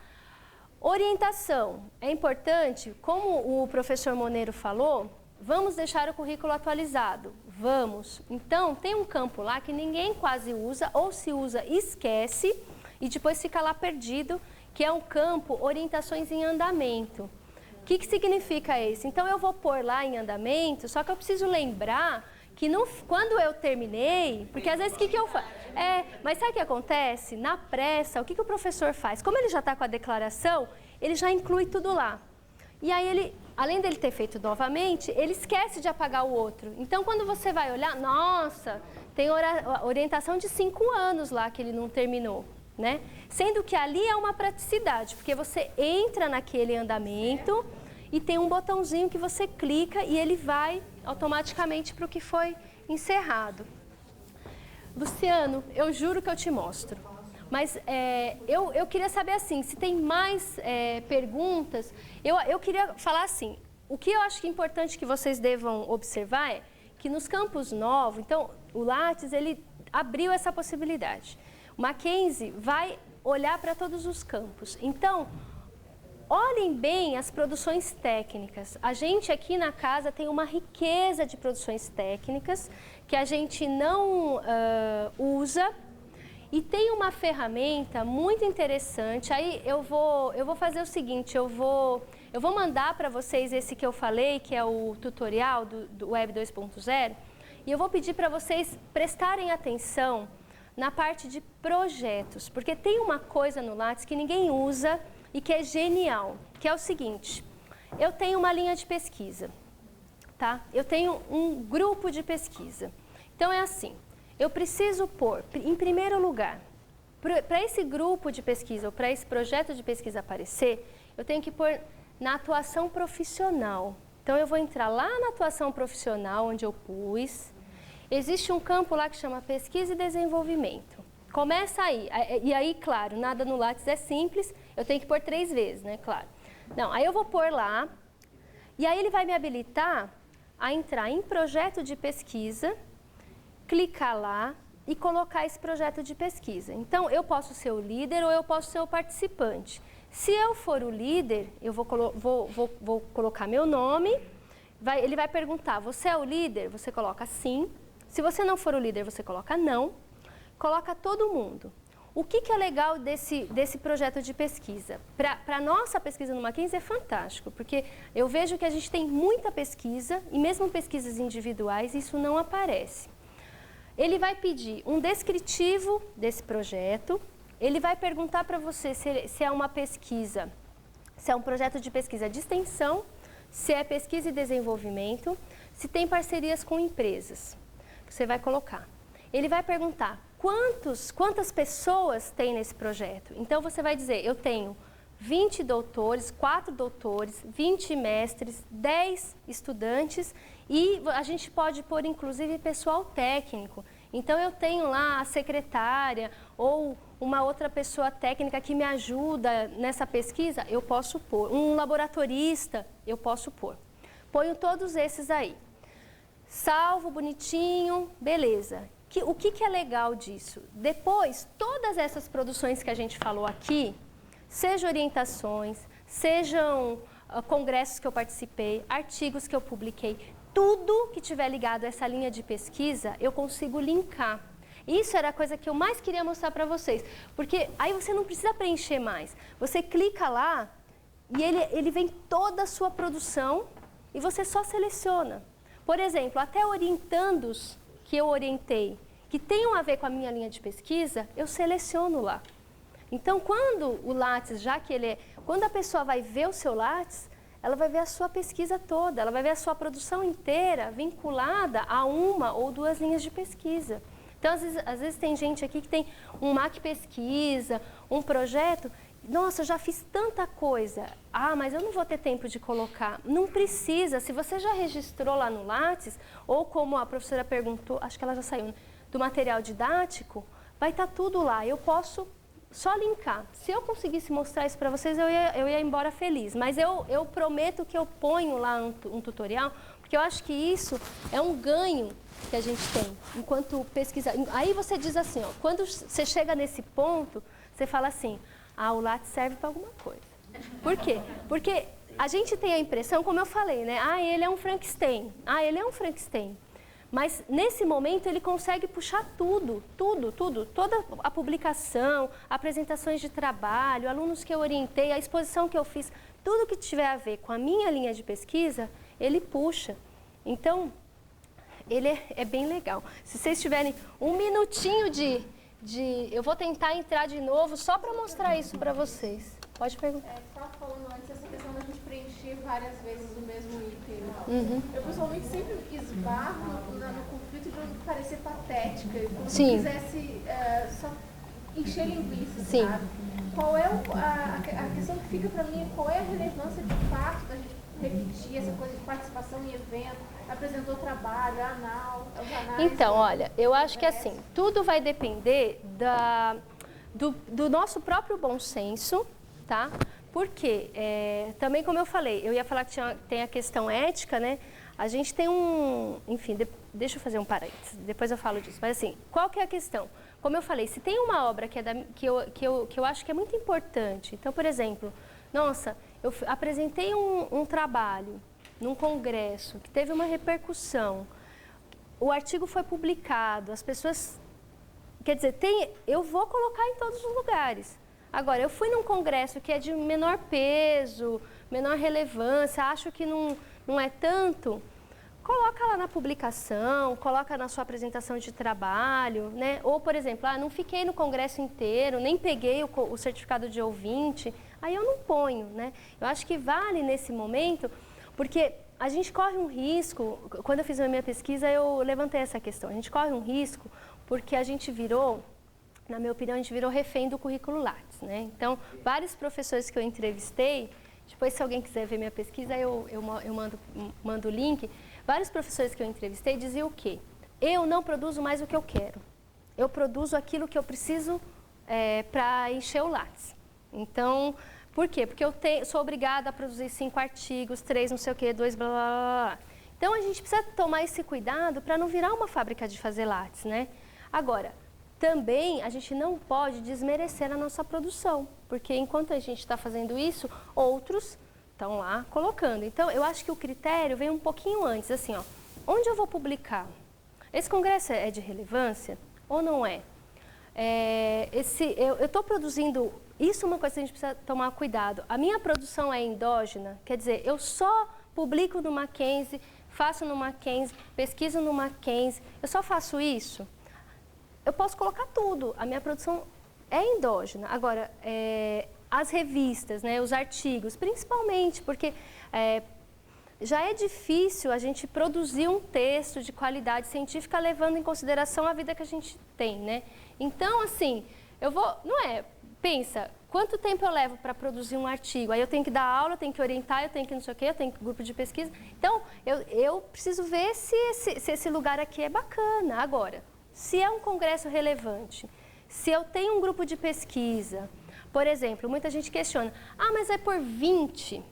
A: Orientação, é importante, como o professor Monero falou, vamos deixar o currículo atualizado. Vamos. Então, tem um campo lá que ninguém quase usa, ou se usa, esquece, e depois fica lá perdido, que é um campo orientações em andamento. O que significa isso? Então, eu vou pôr lá em andamento, só que eu preciso lembrar que quando eu terminei, porque às vezes o que eu faço? Mas sabe o que acontece? Na pressa, o que o professor faz? Como ele já está com a declaração, ele já inclui tudo lá. E aí, ele, além dele ter feito novamente, ele esquece de apagar o outro. Então, quando você vai olhar, nossa, tem orientação de 5 anos lá que ele não terminou. Né? Sendo que ali é uma praticidade, porque você entra naquele andamento e tem um botãozinho que você clica e ele vai automaticamente para o que foi encerrado. Luciano, eu juro que eu te mostro, mas eu queria saber assim, se tem mais perguntas, eu queria falar assim, o que eu acho que é importante que vocês devam observar é que nos campos novos, então o Lattes ele abriu essa possibilidade. O Mackenzie vai olhar para todos os campos. Então, olhem bem as produções técnicas. A gente aqui na casa tem uma riqueza de produções técnicas que a gente não usa. E tem uma ferramenta muito interessante. Aí eu vou fazer o seguinte, eu vou mandar para vocês esse que eu falei, que é o tutorial do Web 2.0. E eu vou pedir para vocês prestarem atenção na parte de projetos, porque tem uma coisa no Lattes que ninguém usa e que é genial, que é o seguinte, eu tenho uma linha de pesquisa, tá? Eu tenho um grupo de pesquisa. Então é assim, eu preciso pôr, em primeiro lugar, para esse grupo de pesquisa ou para esse projeto de pesquisa aparecer, eu tenho que pôr na atuação profissional. Então eu vou entrar lá na atuação profissional, onde eu pus. Existe um campo lá que chama pesquisa e desenvolvimento. Começa aí. E aí, claro, nada no Lattes é simples, eu tenho que pôr 3 vezes, né? Claro. Não, aí eu vou pôr lá, e aí ele vai me habilitar a entrar em projeto de pesquisa, clicar lá e colocar esse projeto de pesquisa. Então, eu posso ser o líder ou eu posso ser o participante. Se eu for o líder, eu vou colocar meu nome, ele vai perguntar, você é o líder? Você coloca sim. Se você não for o líder, você coloca não. Coloca todo mundo. O que é legal desse projeto de pesquisa? Para a nossa pesquisa no Mackenzie é fantástico, porque eu vejo que a gente tem muita pesquisa, e mesmo pesquisas individuais, isso não aparece. Ele vai pedir um descritivo desse projeto, ele vai perguntar para você se é uma pesquisa, se é um projeto de pesquisa de extensão, se é pesquisa e desenvolvimento, se tem parcerias com empresas. Você vai colocar. Ele vai perguntar quantas pessoas tem nesse projeto. Então, você vai dizer, eu tenho 20 doutores, 4 doutores, 20 mestres, 10 estudantes e a gente pode pôr, inclusive, pessoal técnico. Então, eu tenho lá a secretária ou uma outra pessoa técnica que me ajuda nessa pesquisa, eu posso pôr. Um laboratorista, eu posso pôr. Ponho todos esses aí. Salvo, bonitinho, beleza. O que é legal disso? Depois, todas essas produções que a gente falou aqui, sejam orientações, sejam congressos que eu participei, artigos que eu publiquei, tudo que tiver ligado a essa linha de pesquisa, eu consigo linkar. Isso era a coisa que eu mais queria mostrar para vocês, porque aí você não precisa preencher mais. Você clica lá e ele vem toda a sua produção e você só seleciona. Por exemplo, até orientandos que eu orientei, que tenham a ver com a minha linha de pesquisa, eu seleciono lá. Então, quando o Lattes, quando a pessoa vai ver o seu Lattes, ela vai ver a sua pesquisa toda, ela vai ver a sua produção inteira vinculada a uma ou duas linhas de pesquisa. Então, às vezes tem gente aqui que tem um MAC pesquisa, um projeto. Nossa, eu já fiz tanta coisa. Ah, mas eu não vou ter tempo de colocar. Não precisa. Se você já registrou lá no Lattes, ou como a professora perguntou, acho que ela já saiu, do material didático, vai estar tudo lá. Eu posso só linkar. Se eu conseguisse mostrar isso para vocês, eu ia embora feliz. Mas eu prometo que eu ponho lá um tutorial, porque eu acho que isso é um ganho que a gente tem enquanto pesquisador. Aí você diz assim, ó, quando você chega nesse ponto, você fala assim, o Lattes serve para alguma coisa. Por quê? Porque a gente tem a impressão, como eu falei, né? Ele é um Frankenstein. Ele é um Frankenstein. Mas nesse momento ele consegue puxar tudo, toda a publicação, apresentações de trabalho, alunos que eu orientei, a exposição que eu fiz, tudo que tiver a ver com a minha linha de pesquisa, ele puxa. Então, ele é bem legal. Se vocês tiverem um minutinho eu vou tentar entrar de novo só para mostrar isso para vocês. Pode perguntar.
B: Estava falando antes essa questão da gente preencher várias vezes o mesmo item. Eu pessoalmente sempre esbarro no conflito de parecer patética, como se quisesse só encher linguiça, sabe? Qual é a questão que fica para mim é qual é a relevância de fato da gente repetir essa coisa de participação em evento, apresentou trabalho,
A: Então, olha, eu acho que assim, tudo vai depender do nosso próprio bom senso, tá? Porque, também como eu falei, eu ia falar que tem a questão ética, né? A gente tem enfim, deixa eu fazer um parênteses, depois eu falo disso. Mas assim, qual que é a questão? Como eu falei, se tem uma obra que eu acho que é muito importante, então, por exemplo, nossa, eu apresentei um trabalho num congresso que teve uma repercussão, o artigo foi publicado, as pessoas... Quer dizer, eu vou colocar em todos os lugares. Agora, eu fui num congresso que é de menor peso, menor relevância, acho que não é tanto, coloca lá na publicação, coloca na sua apresentação de trabalho, né? Ou, por exemplo, não fiquei no congresso inteiro, nem peguei o certificado de ouvinte, aí eu não ponho, né? Eu acho que vale nesse momento, porque a gente corre um risco, quando eu fiz a minha pesquisa, eu levantei essa questão, a gente corre um risco porque a gente virou, na minha opinião, a gente virou refém do currículo Lattes, né? Então, vários professores que eu entrevistei, depois se alguém quiser ver minha pesquisa, eu mando o link, vários professores que eu entrevistei diziam o quê? Eu não produzo mais o que eu quero, eu produzo aquilo que eu preciso para encher o Lattes. Então, por quê? Porque eu sou obrigada a produzir 5 artigos, 3 não sei o quê, 2 blá, blá, blá. Então, a gente precisa tomar esse cuidado para não virar uma fábrica de fazer Lattes, né? Agora, também a gente não pode desmerecer a nossa produção, porque enquanto a gente está fazendo isso, outros estão lá colocando. Então, eu acho que o critério vem um pouquinho antes, assim, ó, onde eu vou publicar? Esse congresso é de relevância ou não é? Eu estou produzindo, isso é uma coisa que a gente precisa tomar cuidado. A minha produção é endógena, quer dizer, eu só publico no Mackenzie, faço no Mackenzie, pesquiso no Mackenzie, eu só faço isso? Eu posso colocar tudo, a minha produção é endógena. Agora, as revistas, né, os artigos, principalmente, porque já é difícil a gente produzir um texto de qualidade científica levando em consideração a vida que a gente tem, né? Então, assim, pensa, quanto tempo eu levo para produzir um artigo? Aí eu tenho que dar aula, eu tenho que orientar, eu tenho que não sei o quê, eu tenho que grupo de pesquisa. Então, eu preciso ver se esse lugar aqui é bacana. Agora, Se é um congresso relevante, se eu tenho um grupo de pesquisa, por exemplo, muita gente questiona, mas é por 20?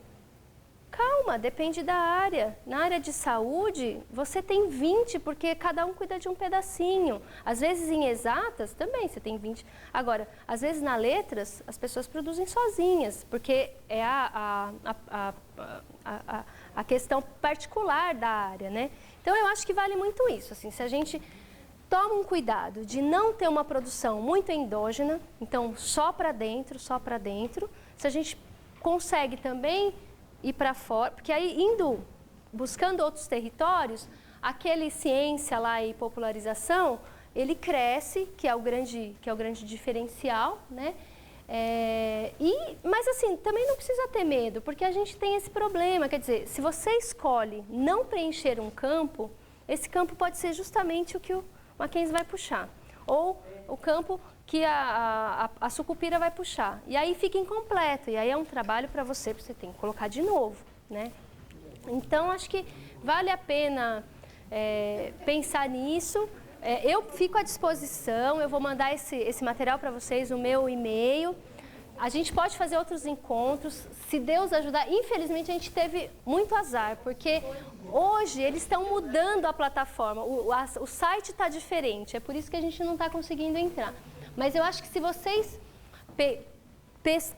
A: Calma, depende da área. Na área de saúde, você tem 20, porque cada um cuida de um pedacinho. Às vezes, em exatas, também você tem 20. Agora, às vezes, na letras, as pessoas produzem sozinhas, porque é a questão particular da área, né? Então, eu acho que vale muito isso. Assim, se a gente toma um cuidado de não ter uma produção muito endógena, então, só para dentro, se a gente consegue também ir para fora, porque aí buscando outros territórios, aquele ciência lá e popularização, ele cresce, que é o grande diferencial, né? Mas assim, também não precisa ter medo, porque a gente tem esse problema, quer dizer, se você escolhe não preencher um campo, esse campo pode ser justamente o que o Mackenzie vai puxar, ou o campo que a sucupira vai puxar. E aí fica incompleto, e aí é um trabalho para você tem que colocar de novo, né? Então, acho que vale a pena pensar nisso. Eu fico à disposição, eu vou mandar esse material para vocês, o meu e-mail. A gente pode fazer outros encontros, se Deus ajudar. Infelizmente, a gente teve muito azar, porque hoje eles estão mudando a plataforma, o site está diferente, é por isso que a gente não está conseguindo entrar. Mas eu acho que se vocês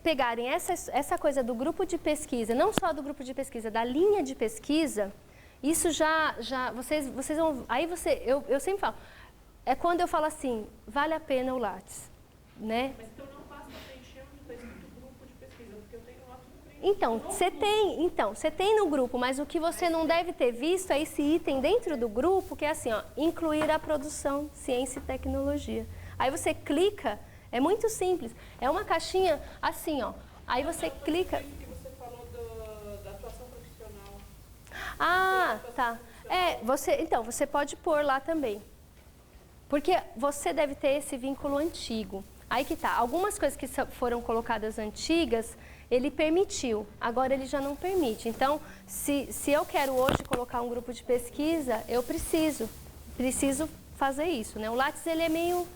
A: pegarem essa coisa do grupo de pesquisa, não só do grupo de pesquisa, da linha de pesquisa, isso vocês vão... Aí eu sempre falo, é quando eu falo assim, vale a pena o Lattes, né?
E: Mas então não basta preencher onde está escrito grupo de pesquisa, porque eu tenho lá tudo preenchido.
A: Você tem no grupo, mas o que você não deve ter visto é esse item dentro do grupo, que é assim, incluir a produção, ciência e tecnologia. Aí você clica, é muito simples, é uma caixinha assim, aí você clica...
E: Que você falou da atuação profissional.
A: Tá. Então, você pode pôr lá também, porque você deve ter esse vínculo antigo. Aí que tá, algumas coisas que foram colocadas antigas, ele permitiu, agora ele já não permite. Então, se eu quero hoje colocar um grupo de pesquisa, eu preciso fazer isso, né? O Lattes, ele é meio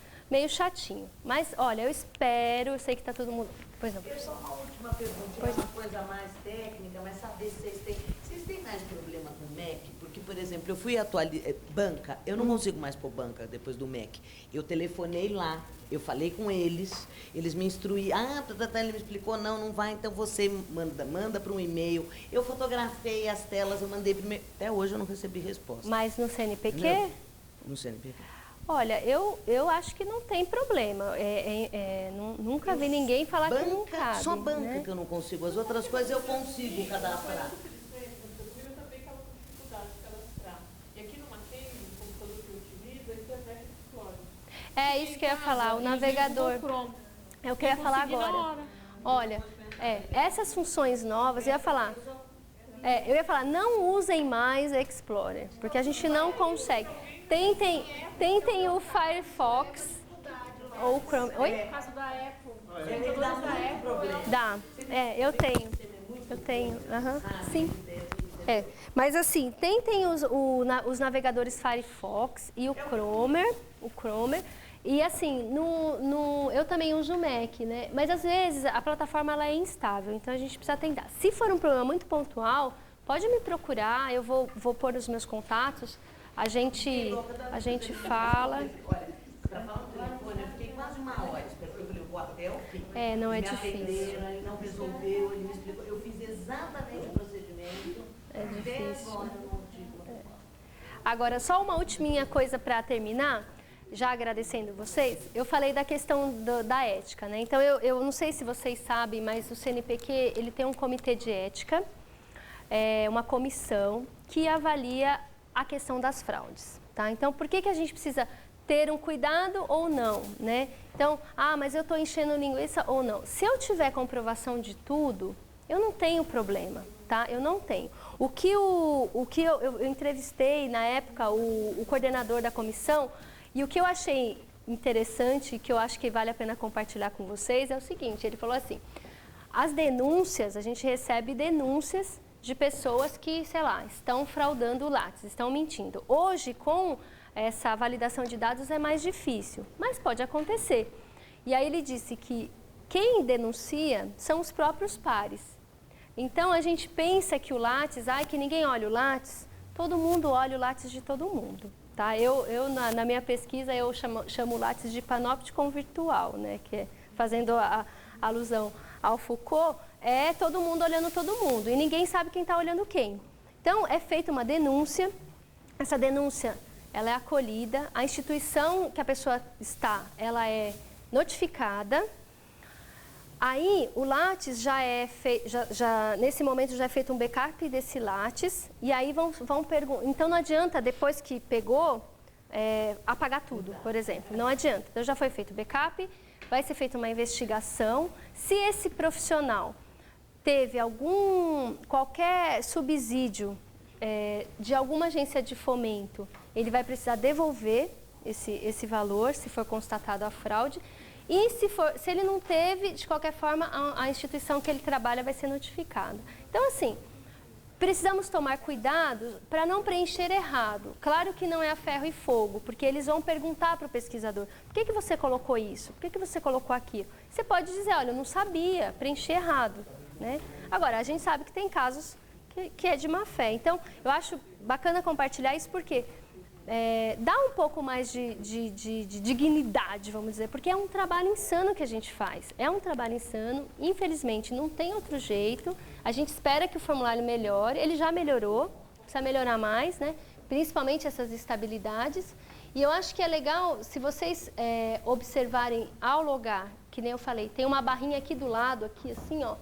A: chatinho. Mas, olha, eu sei que está todo mundo... Pois não.
F: Só uma última pergunta, uma coisa mais técnica, mas saber se vocês têm mais problema com o MEC? Porque, por exemplo, eu fui atualizar... Banca, eu não consigo mais pôr banca depois do MEC. Eu telefonei lá, eu falei com eles me instruíram. Ele me explicou, não vai, então você manda para um e-mail. Eu fotografei as telas, eu mandei para o e-mail. Até hoje eu não recebi resposta.
A: Mas no CNPq?
F: Não, no CNPq.
A: Olha, eu acho que não tem problema. Nunca vi ninguém falar que não cabe.
F: Só banca,
A: né?
F: que eu não consigo. As outras coisas eu consigo cadastrar.
E: Eu também estava com dificuldade de cadastrar. E aqui no Mackenzie, o computador que eu utilizo, a Internet Explorer.
A: É isso que eu ia falar, o navegador. É o que eu ia falar agora. Olha, essas funções novas, eu ia falar, não usem mais Explorer, porque a gente não consegue. Tentem o Firefox ou o Chrome. Oi?
B: No caso da Apple.
A: Dá. Eu tenho. Sim. Mas assim, tentem os navegadores Firefox e o Chrome. E assim, eu também uso o Mac, né? Mas às vezes a plataforma ela é instável, então a gente precisa tentar. Se for um problema muito pontual, pode me procurar, eu vou pôr os meus contatos. A gente fala.
F: Olha, para falar no telefone, eu fiquei quase uma hora esperando. Eu falei, o hotel.
A: Não é
F: minha
A: difícil.
F: pedreira, ele não resolveu, ele me explicou. Eu fiz exatamente o procedimento.
A: É difícil.
F: Agora eu não tive uma resposta.
A: Agora, só uma última coisa para terminar, já agradecendo vocês. Eu falei da questão da ética, né? Então, eu não sei se vocês sabem, mas o CNPq ele tem um comitê de ética, uma comissão que avalia a questão das fraudes, tá? Então, por que a gente precisa ter um cuidado ou não, né? Então, mas eu estou enchendo linguiça ou não. Se eu tiver comprovação de tudo, eu não tenho problema, tá? Eu não tenho. O que eu entrevistei na época o coordenador da comissão, e o que eu achei interessante, que eu acho que vale a pena compartilhar com vocês, é o seguinte, ele falou assim, as denúncias, a gente recebe denúncias de pessoas que, sei lá, estão fraudando o Lattes, estão mentindo. Hoje, com essa validação de dados é mais difícil, mas pode acontecer. E aí ele disse que quem denuncia são os próprios pares. Então a gente pensa que o Lattes, que ninguém olha o Lattes, todo mundo olha o Lattes de todo mundo. Tá? Na minha pesquisa eu chamo o Lattes de panópticon virtual, né? Que é, fazendo a alusão ao Foucault, é todo mundo olhando todo mundo e ninguém sabe quem está olhando quem. Então é feita uma denúncia, essa denúncia ela é acolhida, a instituição que a pessoa está, ela é notificada. Aí o Lattes nesse momento já é feito um backup desse Lattes e aí vão perguntar. Então não adianta depois que pegou apagar tudo, por exemplo. Não adianta. Então já foi feito o backup, vai ser feita uma investigação. Se esse profissional teve qualquer subsídio de alguma agência de fomento, ele vai precisar devolver esse valor, se for constatado a fraude. E se ele não teve, de qualquer forma, a instituição que ele trabalha vai ser notificada. Então, assim, precisamos tomar cuidado para não preencher errado. Claro que não é a ferro e fogo, porque eles vão perguntar para o pesquisador, por que você colocou isso? Por que você colocou aquilo? Você pode dizer, olha, eu não sabia, preenchi errado. Né? Agora, a gente sabe que tem casos que é de má fé. Então, eu acho bacana compartilhar isso porque dá um pouco mais de dignidade, vamos dizer, porque é um trabalho insano que a gente faz. É um trabalho insano, infelizmente não tem outro jeito. A gente espera que o formulário melhore, ele já melhorou, precisa melhorar mais, né? Principalmente essas estabilidades. E eu acho que é legal, se vocês observarem ao logar, que nem eu falei, tem uma barrinha aqui do lado, aqui assim, ó,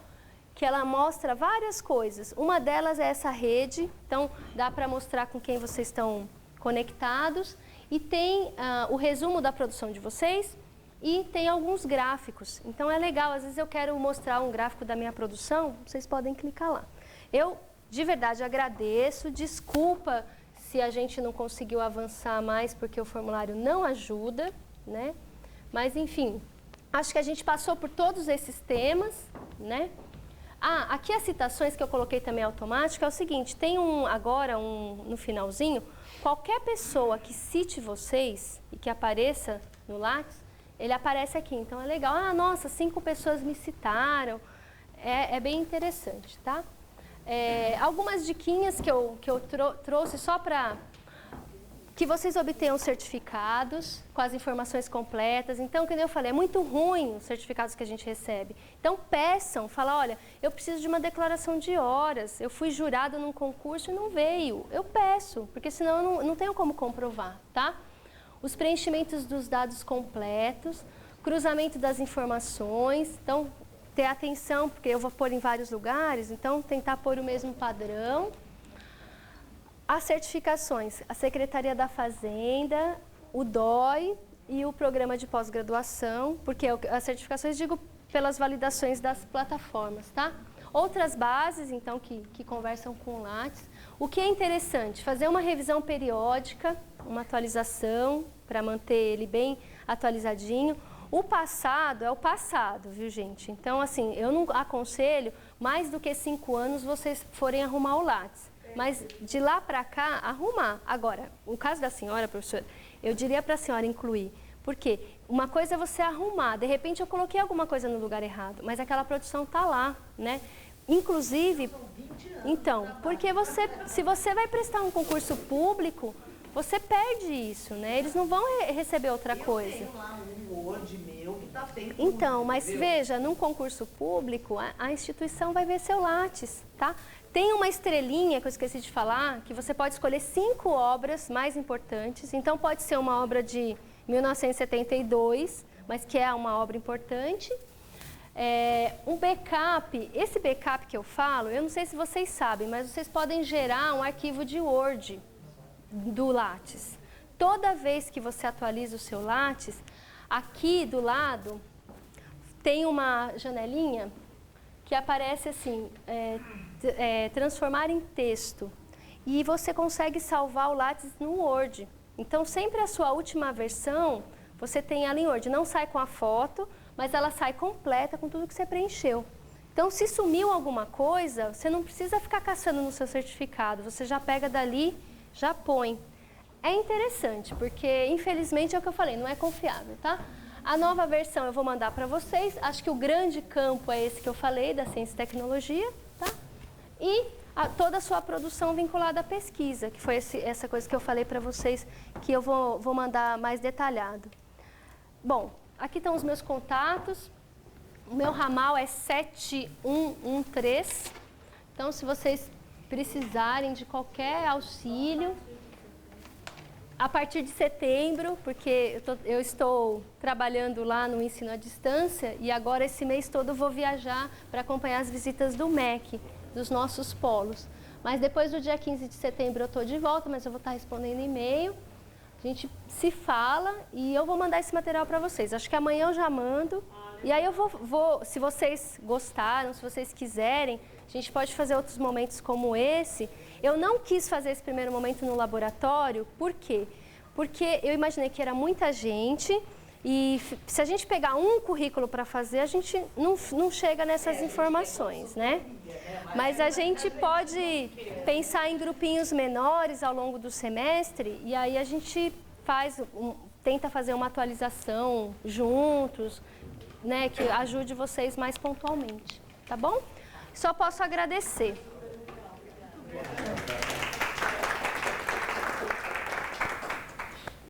A: que ela mostra várias coisas. Uma delas é essa rede, então dá para mostrar com quem vocês estão conectados, e tem o resumo da produção de vocês e tem alguns gráficos. Então é legal, às vezes eu quero mostrar um gráfico da minha produção, vocês podem clicar lá. Eu, de verdade, agradeço, desculpa se a gente não conseguiu avançar mais porque o formulário não ajuda, né? Mas, enfim, acho que a gente passou por todos esses temas, né? Aqui as citações que eu coloquei também automático é o seguinte, tem agora no finalzinho, qualquer pessoa que cite vocês e que apareça no Lattes, ele aparece aqui. Então é legal, nossa, 5 pessoas me citaram, é bem interessante, tá? Algumas diquinhas que eu trouxe só para que vocês obtenham certificados com as informações completas. Então, como eu falei, é muito ruim os certificados que a gente recebe. Então, peçam, fala, olha, eu preciso de uma declaração de horas, eu fui jurado num concurso e não veio. Eu peço, porque senão eu não tenho como comprovar, tá? Os preenchimentos dos dados completos, cruzamento das informações, então, ter atenção, porque eu vou pôr em vários lugares, então, tentar pôr o mesmo padrão. As certificações, a Secretaria da Fazenda, o DOI e o Programa de Pós-Graduação, porque as certificações, digo, pelas validações das plataformas, tá? Outras bases, então, que conversam com o Lattes. O que é interessante, fazer uma revisão periódica, uma atualização, para manter ele bem atualizadinho. O passado é o passado, viu, gente? Então, assim, eu não aconselho mais do que 5 anos vocês forem arrumar o Lattes. Mas de lá para cá, arrumar. Agora, no caso da senhora, professora, eu diria para a senhora incluir. Porque uma coisa é você arrumar. De repente, eu coloquei alguma coisa no lugar errado, mas aquela produção está lá, né? Inclusive, então, porque se você vai prestar um concurso público, você perde isso, né? Eles não vão receber outra coisa.
F: Eu tenho lá um Word meu que está feito.
A: Então, mas veja, num concurso público, a instituição vai ver seu Lattes, tá? Tem uma estrelinha que eu esqueci de falar, que você pode escolher 5 obras mais importantes. Então, pode ser uma obra de 1972, mas que é uma obra importante. Um backup, esse backup que eu falo, eu não sei se vocês sabem, mas vocês podem gerar um arquivo de Word do Lattes. Toda vez que você atualiza o seu Lattes, aqui do lado tem uma janelinha que aparece assim, transformar em texto. E você consegue salvar o Lattes no Word. Então, sempre a sua última versão, você tem ela em Word. Não sai com a foto, mas ela sai completa com tudo que você preencheu. Então, se sumiu alguma coisa, você não precisa ficar caçando no seu certificado. Você já pega dali, já põe. é interessante, porque infelizmente é o que eu falei, não é confiável, tá? A nova versão eu vou mandar para vocês, acho que o grande campo é esse que eu falei, da ciência e tecnologia, tá? E toda a sua produção vinculada à pesquisa, que foi essa coisa que eu falei para vocês, que eu vou mandar mais detalhado. Bom, aqui estão os meus contatos, o meu ramal é 7113, então se vocês precisarem de qualquer auxílio, a partir de setembro, porque eu estou trabalhando lá no ensino à distância e agora esse mês todo eu vou viajar para acompanhar as visitas do MEC, dos nossos polos. Mas depois do dia 15 de setembro eu estou de volta, mas eu vou estar respondendo e-mail. A gente se fala e eu vou mandar esse material para vocês. Acho que amanhã eu já mando. E aí eu vou, se vocês gostaram, se vocês quiserem, a gente pode fazer outros momentos como esse. Eu não quis fazer esse primeiro momento no laboratório, por quê? Porque eu imaginei que era muita gente e se a gente pegar um currículo para fazer, a gente não chega nessas informações, né? Mas a gente pode pensar em grupinhos menores ao longo do semestre e aí a gente tenta fazer uma atualização juntos, né, que ajude vocês mais pontualmente, tá bom? Só posso agradecer.